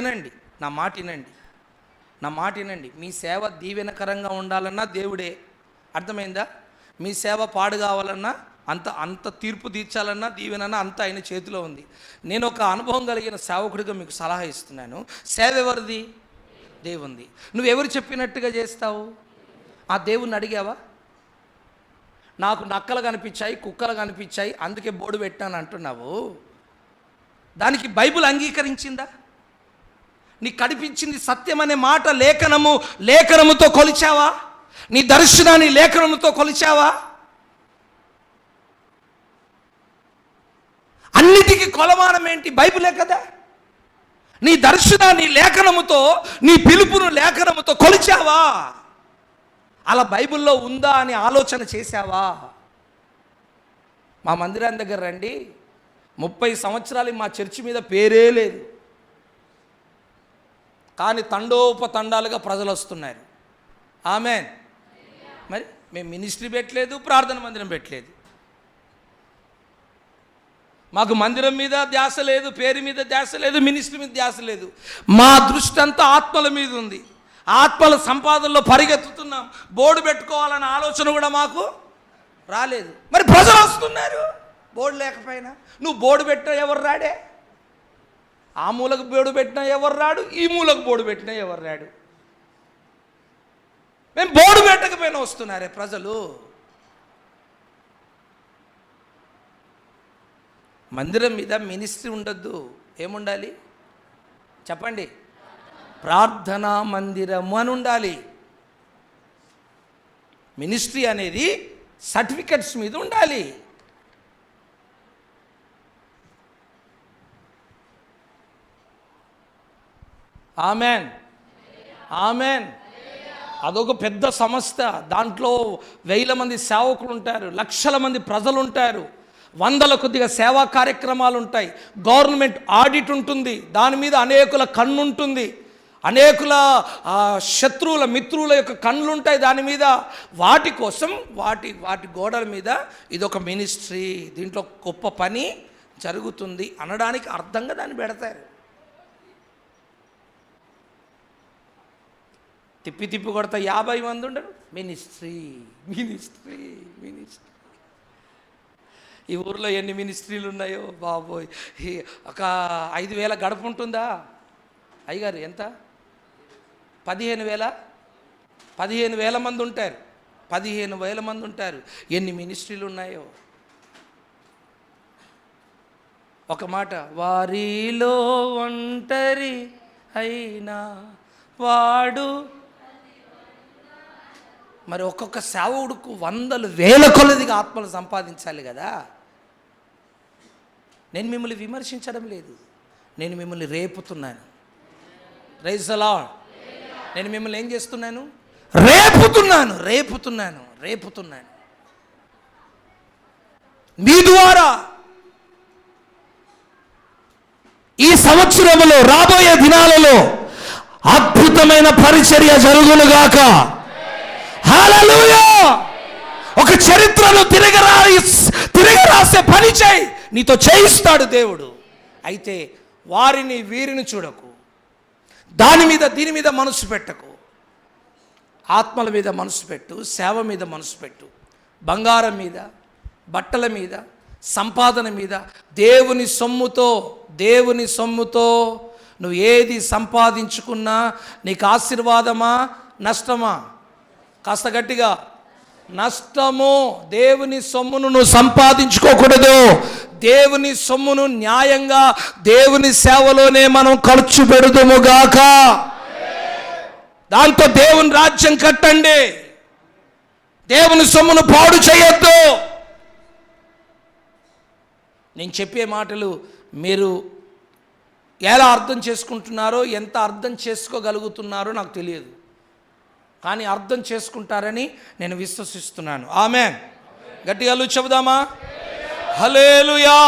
వినండి. మీ సేవ దీవెనకరంగా ఉండాలన్నా దేవుడే. అర్థమైందా? మీ సేవ పాడు కావాలన్నా, అంత తీర్పు తీర్చాలన్నా, దీవెనన్నా అంత ఆయన చేతిలో ఉంది. నేను ఒక అనుభవం కలిగిన సేవకుడిగా మీకు సలహా ఇస్తున్నాను. సేవ ఎవరిది? దేవుంది. నువ్వెవరు చెప్పినట్టుగా చేస్తావు? ఆ దేవుణ్ణి అడిగావా? నాకు నక్కలు కనిపించాయి, కుక్కలు కనిపించాయి, అందుకే బోర్డు పెట్టాను అంటున్నావు. దానికి బైబిల్ అంగీకరించిందా? నీకు కనిపించింది సత్యం అనే మాట లేఖనముతో కొలిచావా? నీ దర్శనాన్ని లేఖనముతో కొలిచావా? అన్నిటికీ కొలమానం ఏంటి? బైబిలే కదా. నీ దర్శనాన్ని లేఖనముతో, నీ పిలుపును లేఖనముతో కొలిచావా? అలా బైబిల్లో ఉందా అని ఆలోచన చేశావా? మా మందిరం దగ్గర రండి, 30 సంవత్సరాలు మా చర్చి మీద పేరే లేదు, కానీ తండోపతండాలుగా ప్రజలు వస్తున్నారు. ఆమేన్. మరి మేము మినిస్ట్రీ పెట్టలేదు, ప్రార్థన మందిరం పెట్టలేదు. మాకు మందిరం మీద ధ్యాస లేదు, పేరు మీద ధ్యాస లేదు, మినిస్ట్రీ మీద ధ్యాస లేదు. మా దృష్టి అంతా ఆత్మల మీద ఉంది. ఆత్మల సంపాదనలో పరిగెత్తుతున్నాం. బోర్డు పెట్టుకోవాలన్న ఆలోచన కూడా మాకు రాలేదు. మరి ప్రజలు వస్తున్నారు బోర్డు లేకపోయినా. నువ్వు బోర్డు పెట్టినా ఎవరు రాడే? ఆ మూలకు బోర్డు పెట్టినా ఎవరు రాడు, ఈ మూలకు బోర్డు పెట్టినా ఎవరు రాడు. మేము బోర్డు పెట్టకపోయినా వస్తున్నారే ప్రజలు. మందిరం మీద మినిస్ట్రీ ఉండొద్దు, ఏముండాలి చెప్పండి? ప్రార్థనా మందిరము అని ఉండాలి. మినిస్ట్రీ అనేది సర్టిఫికెట్స్ మీద ఉండాలి. Amen, amen. అదొక పెద్ద సంస్థ. దాంట్లో 1000 మంది సేవకులు ఉంటారు, లక్షల మంది ప్రజలు ఉంటారు, 100 కొద్దిగా సేవా కార్యక్రమాలు ఉంటాయి, గవర్నమెంట్ ఆడిట్ ఉంటుంది, దాని మీద అనేకుల కన్ను ఉంటుంది, అనేకుల శత్రువుల మిత్రుల యొక్క కన్నులు ఉంటాయి దాని మీద. వాటి కోసం వాటి గోడల మీద ఇదొక మినిస్ట్రీ, దీంట్లో గొప్ప పని జరుగుతుంది అనడానికి అర్థంగా దాన్ని పెడతారు. తిప్పి తిప్పి కొడతా 50 మంది ఉండరు, మినిస్ట్రీ మినిస్ట్రీ మినిస్ట్రీ. ఈ ఊర్లో ఎన్ని మినిస్ట్రీలు ఉన్నాయో బాబోయ్. ఒక 5,000 గడప ఉంటుందా అయ్యగారు? ఎంత? 15,000 మంది ఉంటారు. 15,000 మంది ఉంటారు. ఎన్ని మినిస్ట్రీలు ఉన్నాయో. ఒక మాట, వారిలో ఒంటరి అయినా వాడు. మరి ఒక్కొక్క సేవకుడుకు 100,000 కొలదిగా ఆత్మలు సంపాదించాలి కదా. నేను మిమ్మల్ని విమర్శించడం లేదు, నేను మిమ్మల్ని రేపుతున్నాను. Praise the lord. నేను మిమ్మల్ని ఏం చేస్తున్నాను? రేపుతున్నాను. మీ ద్వారా ఈ సంవత్సరంలో, రాబోయే దినాలలో అద్భుతమైన పరిచర్య జరుగునుగాక. హల్లెలూయా. ఒక చరిత్రను తిరగరాసే పని చేయి, నీతో చేయిస్తాడు దేవుడు. అయితే వారిని వీరిని చూడకు, దీని మీద మనసు పెట్టకు. ఆత్మల మీద మనసు పెట్టు, సేవ మీద మనసు పెట్టు, బంగారం మీద, బట్టల మీద, సంపాదన మీద. దేవుని సొమ్ముతో నువ్వు ఏది సంపాదించుకున్నా నీకు ఆశీర్వాదమా నష్టమా? కాస్త గట్టిగా, నష్టము. దేవుని సొమ్మును నువ్వు సంపాదించుకోకూడదు. దేవుని సొమ్మును న్యాయంగా దేవుని సేవలోనే మనం ఖర్చు పెడుదుముగాక. దాంతో దేవుని రాజ్యం కట్టండి. దేవుని సొమ్మును పాడు చేయొద్దు. నేను చెప్పే మాటలు మీరు ఎలా అర్థం చేసుకుంటున్నారో, ఎంత అర్థం చేసుకోగలుగుతున్నారో నాకు తెలియదు, కానీ అర్థం చేసుకుంటారని నేను విశ్వసిస్తున్నాను. ఆమేన్. గట్టిగా చెబుదామా? హల్లెలూయా.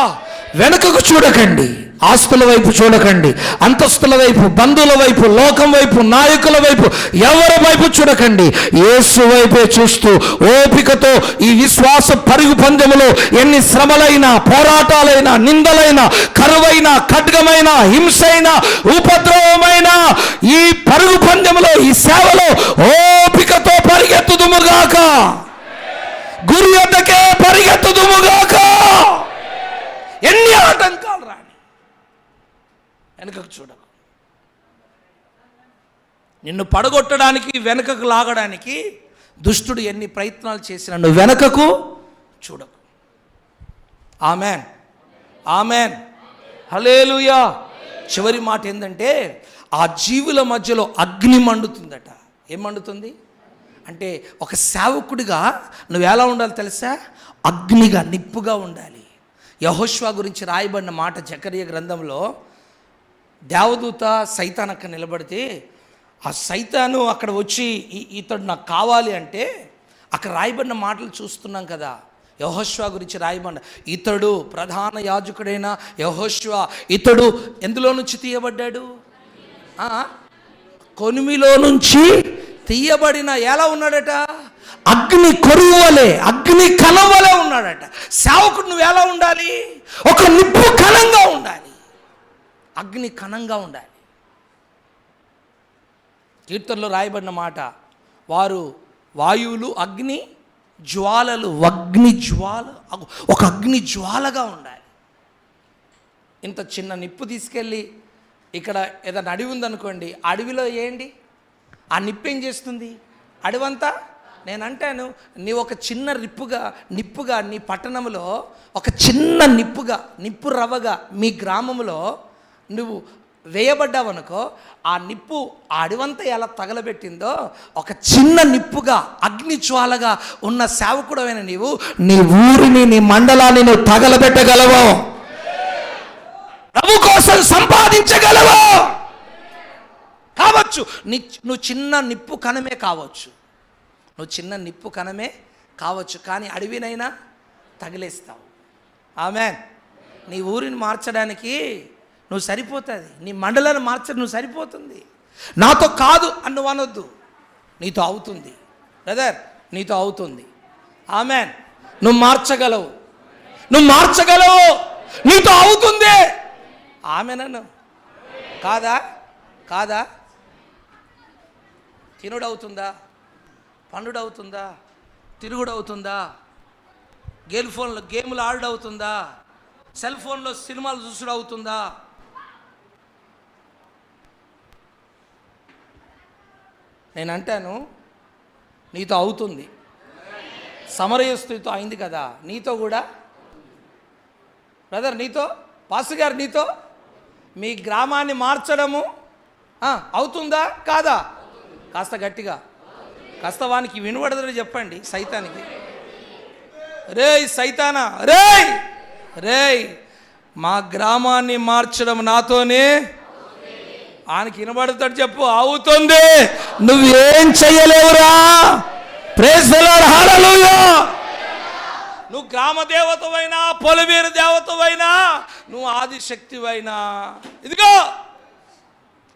వెనుకకు చూడకండి, ఆస్తుల వైపు చూడకండి, అంతస్తుల వైపు, బంధువుల వైపు, లోకం వైపు, నాయకుల వైపు, ఎవరి వైపు చూడకండి. యేసు వైపే చూస్తూ ఓపికతో ఈ విశ్వాస పరుగు పందెములో ఎన్ని శ్రమలైనా, పోరాటాలైనా, నిందలైనా, కరువైన, ఖడ్గమైన, హింసైన, ఉపద్రవమైన ఈ పరుగు పందెములో, ఈ సేవలో ఓపికతో పరిగెత్తుదుముగాక. గురి వద్దకే పరిగెత్తుదుముగాక. ఎన్ని ఆటంకాలు రాని వెనుకకు చూడకు. నిన్ను పడగొట్టడానికి, వెనుకకు లాగడానికి దుష్టుడు ఎన్ని ప్రయత్నాలు చేసినా నువ్వు వెనుకకు చూడకు. ఆమెన్, ఆమెన్, హల్లెలూయా. చివరి మాట ఏంటంటే, ఆ జీవుల మధ్యలో అగ్ని మండుతుందట. ఏం మండుతుంది అంటే, ఒక సేవకుడిగా నువ్వు ఎలా ఉండాలి తెలుసా? అగ్నిగా, నిప్పుగా ఉండాలి. యెహోషువ గురించి రాయబడిన మాట జకరియా గ్రంథంలో, దేవదూత సైతాన్ అక్కడ నిలబడితే ఆ సైతాను అక్కడ వచ్చి ఇతడు నాకు కావాలి అంటే అక్కడ రాయబడిన మాటలు చూస్తున్నాం కదా. యెహోషువ గురించి రాయబడిన, ఇతడు ప్రధాన యాజకుడైన యెహోషువ, ఇతడు ఎందులో నుంచి తీయబడ్డాడు? కొనిమిలో నుంచి తీయబడిన. ఎలా ఉన్నాడట? అగ్ని కొరువలే, అగ్ని కణవలే ఉన్నాడట. సేవకుడు నువ్వు ఎలా ఉండాలి? ఒక నిప్పు కణంగా ఉండాలి, అగ్ని కణంగా ఉండాలి. కీర్తనలో రాయబడిన మాట, వారు వాయువులు అగ్ని జ్వాలలు, అగ్ని జ్వాల, ఒక అగ్ని జ్వాలగా ఉండాలి. ఇంత చిన్న నిప్పు తీసుకెళ్ళి ఇక్కడ ఏదైనా అడవి ఉందనుకోండి, అడవిలో ఏంటి ఆ నిప్పు ఏం చేస్తుంది? అడవంతా, నేను అంటాను, నీ ఒక చిన్న నిప్పుగా నీ పట్టణంలో ఒక చిన్న నిప్పు రవ్వగా మీ గ్రామంలో నువ్వు వేయబడ్డావనుకో, ఆ నిప్పు ఆ అడవంతా ఎలా తగలబెట్టిందో, ఒక చిన్న నిప్పుగా అగ్ని జ్వాలగా ఉన్న సేవకుడమైన నీవు నీ ఊరిని, నీ మండలాన్ని నువ్వు తగలబెట్టగలవు, ప్రభు కోసం సంపాదించగలవు. కావచ్చు నువ్వు చిన్న నిప్పు కణమే కావచ్చు, నువ్వు చిన్న నిప్పు కణమే కావచ్చు, కానీ అడవినైనా తగిలేస్తావు. ఆమేన్. నీ ఊరిని మార్చడానికి నువ్వు సరిపోతుంది, నీ మండలాన్ని మార్చడం నువ్వు సరిపోతుంది. నాతో కాదు అని నువ్వు అనొద్దు, నీతో అవుతుంది బ్రదర్, నీతో అవుతుంది. ఆమేన్. నువ్వు మార్చగలవు, నువ్వు మార్చగలవు, నీతో అవుతుంది. ఆమేనను కాదా? కాదా? తినుడవుతుందా? పండుడవుతుందా? తిరుగుడవుతుందా? గేములు ఆడుడవుతుందా? సెల్ ఫోన్లో సినిమాలు చూసుడు అవుతుందా? నేను అంటాను, నీతో అవుతుంది. సమరయస్తుతో అయింది కదా, నీతో కూడా బ్రదర్, నీతో పాస్టర్ గారు, నీతో మీ గ్రామాన్ని మార్చడము అవుతుందా కాదా? కాస్త గట్టిగా, కాస్త వానికి వినబడదని చెప్పండి సైతానికి. రేయ్ సైతానా, రేయ్ మా గ్రామాన్ని మార్చడం నాతోనే, ఆయనకి వినబడతాడు చెప్పు, అవుతుంది. నువ్వేం చెయ్యలేవురా. ప్రైజ్ ది లార్డ్, హల్లెలూయా. నువ్వు గ్రామ దేవతవైనా, పొలిమేరు దేవతవైనా, నువ్వు ఆదిశక్తివైనా, ఇదిగో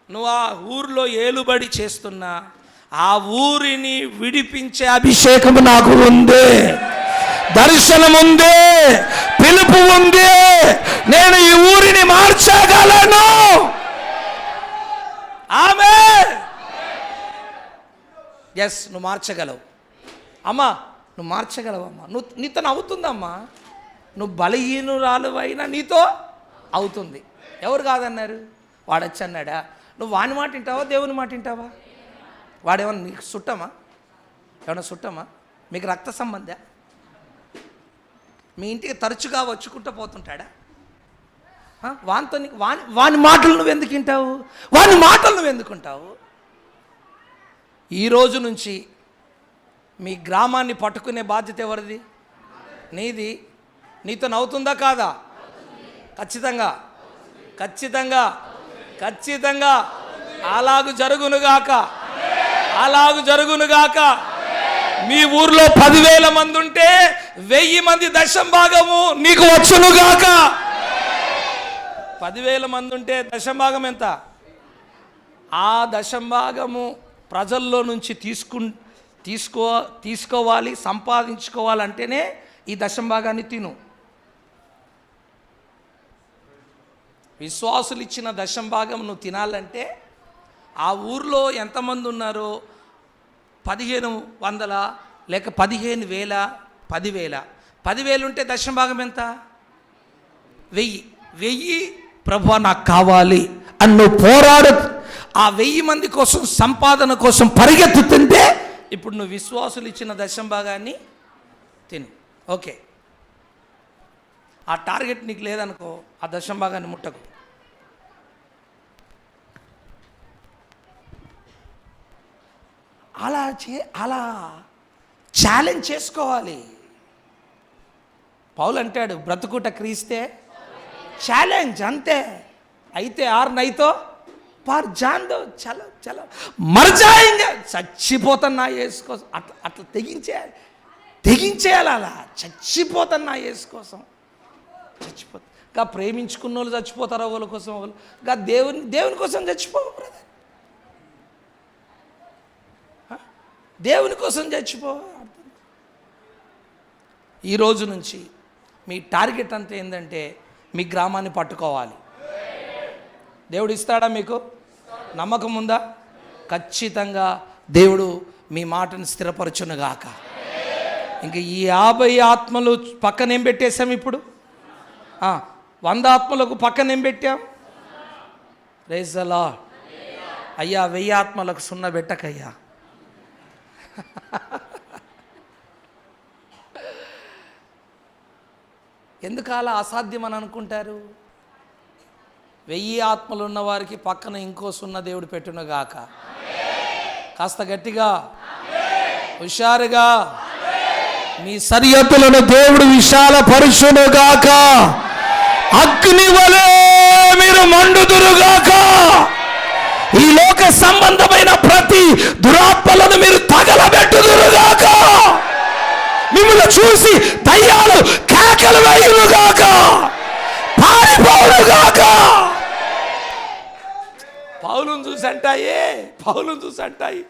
నువ్వు ఆ ఊరిలో ఏలుబడి చేస్తున్నా, ఆ ఊరిని విడిపించే అభిషేకం నాకు ఉంది, దర్శనం ఉంది, పిలుపు ఉంది. నేను ఈ ఊరిని మార్చగలను. ఆమేన్. ఎస్, నువ్వు మార్చగలవు అమ్మా, నువ్వు మార్చగలవమ్మా. నీతో అవుతుందమ్మా. నువ్వు బలహీనురాలువైనా నీతో అవుతుంది. ఎవరు కాదన్నారు? వాడొచ్చి అన్నాడా? నువ్వు వాని మాట వింటావా, దేవుని మాట వింటావా? వాడేమన్నా నీకు చుట్టమా? ఏమన్నా చుట్టమా? మీకు రక్త సంబంధా? మీ ఇంటికి తరచుగా వచ్చుకుంటూ పోతుంటాడా? వానితో వాని మాటలు నువ్వు ఎందుకు వింటావు? వాని మాటలు నువ్వు ఎందుకుంటావు? ఈ రోజు నుంచి మీ గ్రామాన్ని పట్టుకునే బాధ్యత ఎవరిది? నీది. నీతో నవ్వుతుందా కాదా? ఖచ్చితంగా, ఖచ్చితంగా, ఖచ్చితంగా. అలాగు జరుగునుగాక, అలాగు జరుగునుగాక. మీ ఊర్లో 10,000 మంది ఉంటే 1000 మంది దశంభాగము నీకు వచ్చునుగాక. 10,000 మంది ఉంటే దశంభాగం ఎంత? ఆ దశంభాగము ప్రజల్లో నుంచి తీసుకోవాలి, సంపాదించుకోవాలంటేనే ఈ దశంభాగాన్ని తిను. విశ్వాసులు ఇచ్చిన దశంభాగం నువ్వు తినాలంటే ఆ ఊర్లో ఎంతమంది ఉన్నారో 1,500 లేక 15,000, 10,000. 10,000 ఉంటే దశంభాగం ఎంత? 1000. ప్రభువా నాకు కావాలి అని నువ్వు పోరాడు. ఆ 1000 మంది కోసం, సంపాదన కోసం పరిగెత్తుతుంటే ఇప్పుడు నువ్వు విశ్వాసులు ఇచ్చిన దశంభాగాన్ని తిను. ఓకే, ఆ టార్గెట్ నీకు లేదనుకో, ఆ దశంభాగాన్ని ముట్టకు. అలా ఛాలెంజ్ చేసుకోవాలి. పౌలు అంటాడు, బ్రతుకుట క్రీస్తే ఛాలెంజ్, అంతే. అయితే ఆర్ నైతో పార్ జాన్ దో, చలో చలో మర్ జాయేంగే. చచ్చిపోతున్నా యేసు కోసం. అట్లా అట్లా తెగించేయాలి అలా. చచ్చిపోతున్నా యేసు కోసం. చచ్చిపోతా. ఇంకా ప్రేమించుకున్న వాళ్ళు చచ్చిపోతారు వాళ్ళ కోసం, వాళ్ళు ఇంకా దేవుని కోసం చచ్చిపో బ్రదర్. దేవుని కోసం చచ్చిపో. ఈ రోజు నుంచి మీ టార్గెట్ అంతా ఏంటంటే మీ గ్రామాన్ని పట్టుకోవాలి. దేవుడు ఇస్తాడా మీకు? నమ్మకం ఉందా? ఖచ్చితంగా దేవుడు మీ మాటను స్థిరపరచునుగాక. ఇంక ఈ 50 ఆత్మలు పక్కనేం పెట్టేశాం ఇప్పుడు? 100 ఆత్మలకు పక్కనేం పెట్టాం? Praise the Lord. అయ్యా 1000 ఆత్మలకు 0 పెట్టకయ్యా. ఎందుకు అలా అసాధ్యం అని అనుకుంటారు? 1000 ఆత్మలు ఉన్న వారికి పక్కన ఇంకో 0 దేవుడు పెట్టునుగాక. కాస్త గట్టిగా, హుషారుగా, మీ సరిహద్దులను దేవుడు విశాలపరుచునుగాక. అగ్ని వలె మీరు మండుదురుగాక. ఈ లోక సంబంధమైన ప్రతి దురాత్మలను మీరు తగలబెట్టుదురుగాక. మిమ్మల్ని చూసి దయ్యాలు కేకలు వేయునుగాక, పారిపోవునుగాక. పౌలును చూసి అంటాయి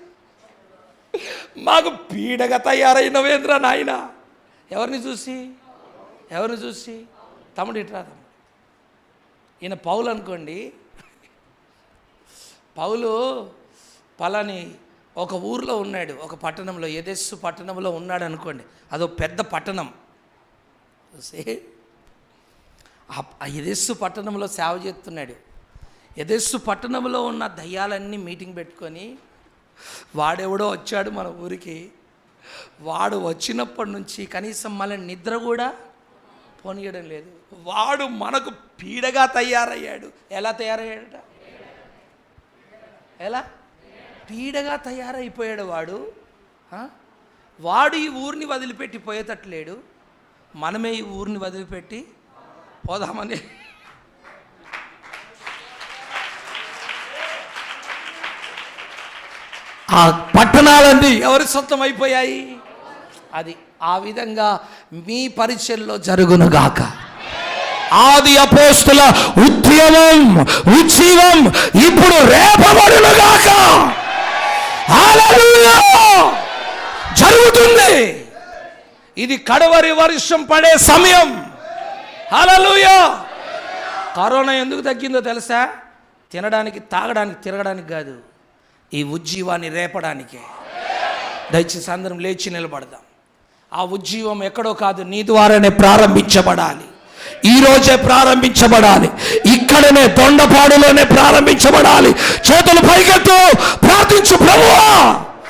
మాకు పీడగా తయారైనవేంద్ర నాయన. ఎవరిని చూసి? తమ్ముడు ఇట్రా. తమ్ముడు ఈయన పౌలు అనుకోండి. పౌలు పలాని ఒక ఊర్లో ఉన్నాడు, ఒక పట్టణంలో, ఎదెస్సు పట్టణంలో ఉన్నాడు అనుకోండి. అదో పెద్ద పట్టణం. చూసి ఆ ఎదెస్సు పట్టణంలో సేవ చేస్తున్నాడు. ఎదెస్సు పట్టణంలో ఉన్న దయ్యాలన్నీ మీటింగ్ పెట్టుకొని, వాడెవడో వచ్చాడు మన ఊరికి, వాడు వచ్చినప్పటి నుంచి కనీసం మన నిద్ర కూడా పోనీయడం లేదు. వాడు మనకు పీడగా తయారయ్యాడు. ఎలా తయారయ్యాడట? ఎలా? పీడగా తయారైపోయాడు వాడు. వాడు ఈ ఊరిని వదిలిపెట్టి పోయేటట్లేడు. మనమే ఈ ఊరిని వదిలిపెట్టి పోదామని. ఆ పట్టణాలన్నీ ఎవరి సొంతం అయిపోయాయి. అది ఆ విధంగా మీ పరిచర్యలో జరుగునుగాక. ఆది అపోస్తుల ఉద్యమం ఇప్పుడు రేపబడునుగాక. హల్లెలూయా! జరుగుతుంది. ఇది కడవరి వర్షం పడే సమయం. హల్లెలూయా! కరోనా ఎందుకు తగ్గిందో తెలుసా? తినడానికి, తాగడానికి, తిరగడానికి కాదు, ఈ ఉజ్జీవాన్ని రేపడానికే. దయచేసి అందరం లేచి నిలబడదాం. ఆ ఉజ్జీవం ఎక్కడో కాదు, నీ ద్వారానే ప్రారంభించబడాలి. ఈరోజే ప్రారంభించబడాలి. ఇక్కడనే దొండపాడులోనే ప్రారంభించబడాలి. చేతులు పైకెత్తు, ప్రార్థించు ప్రభువా.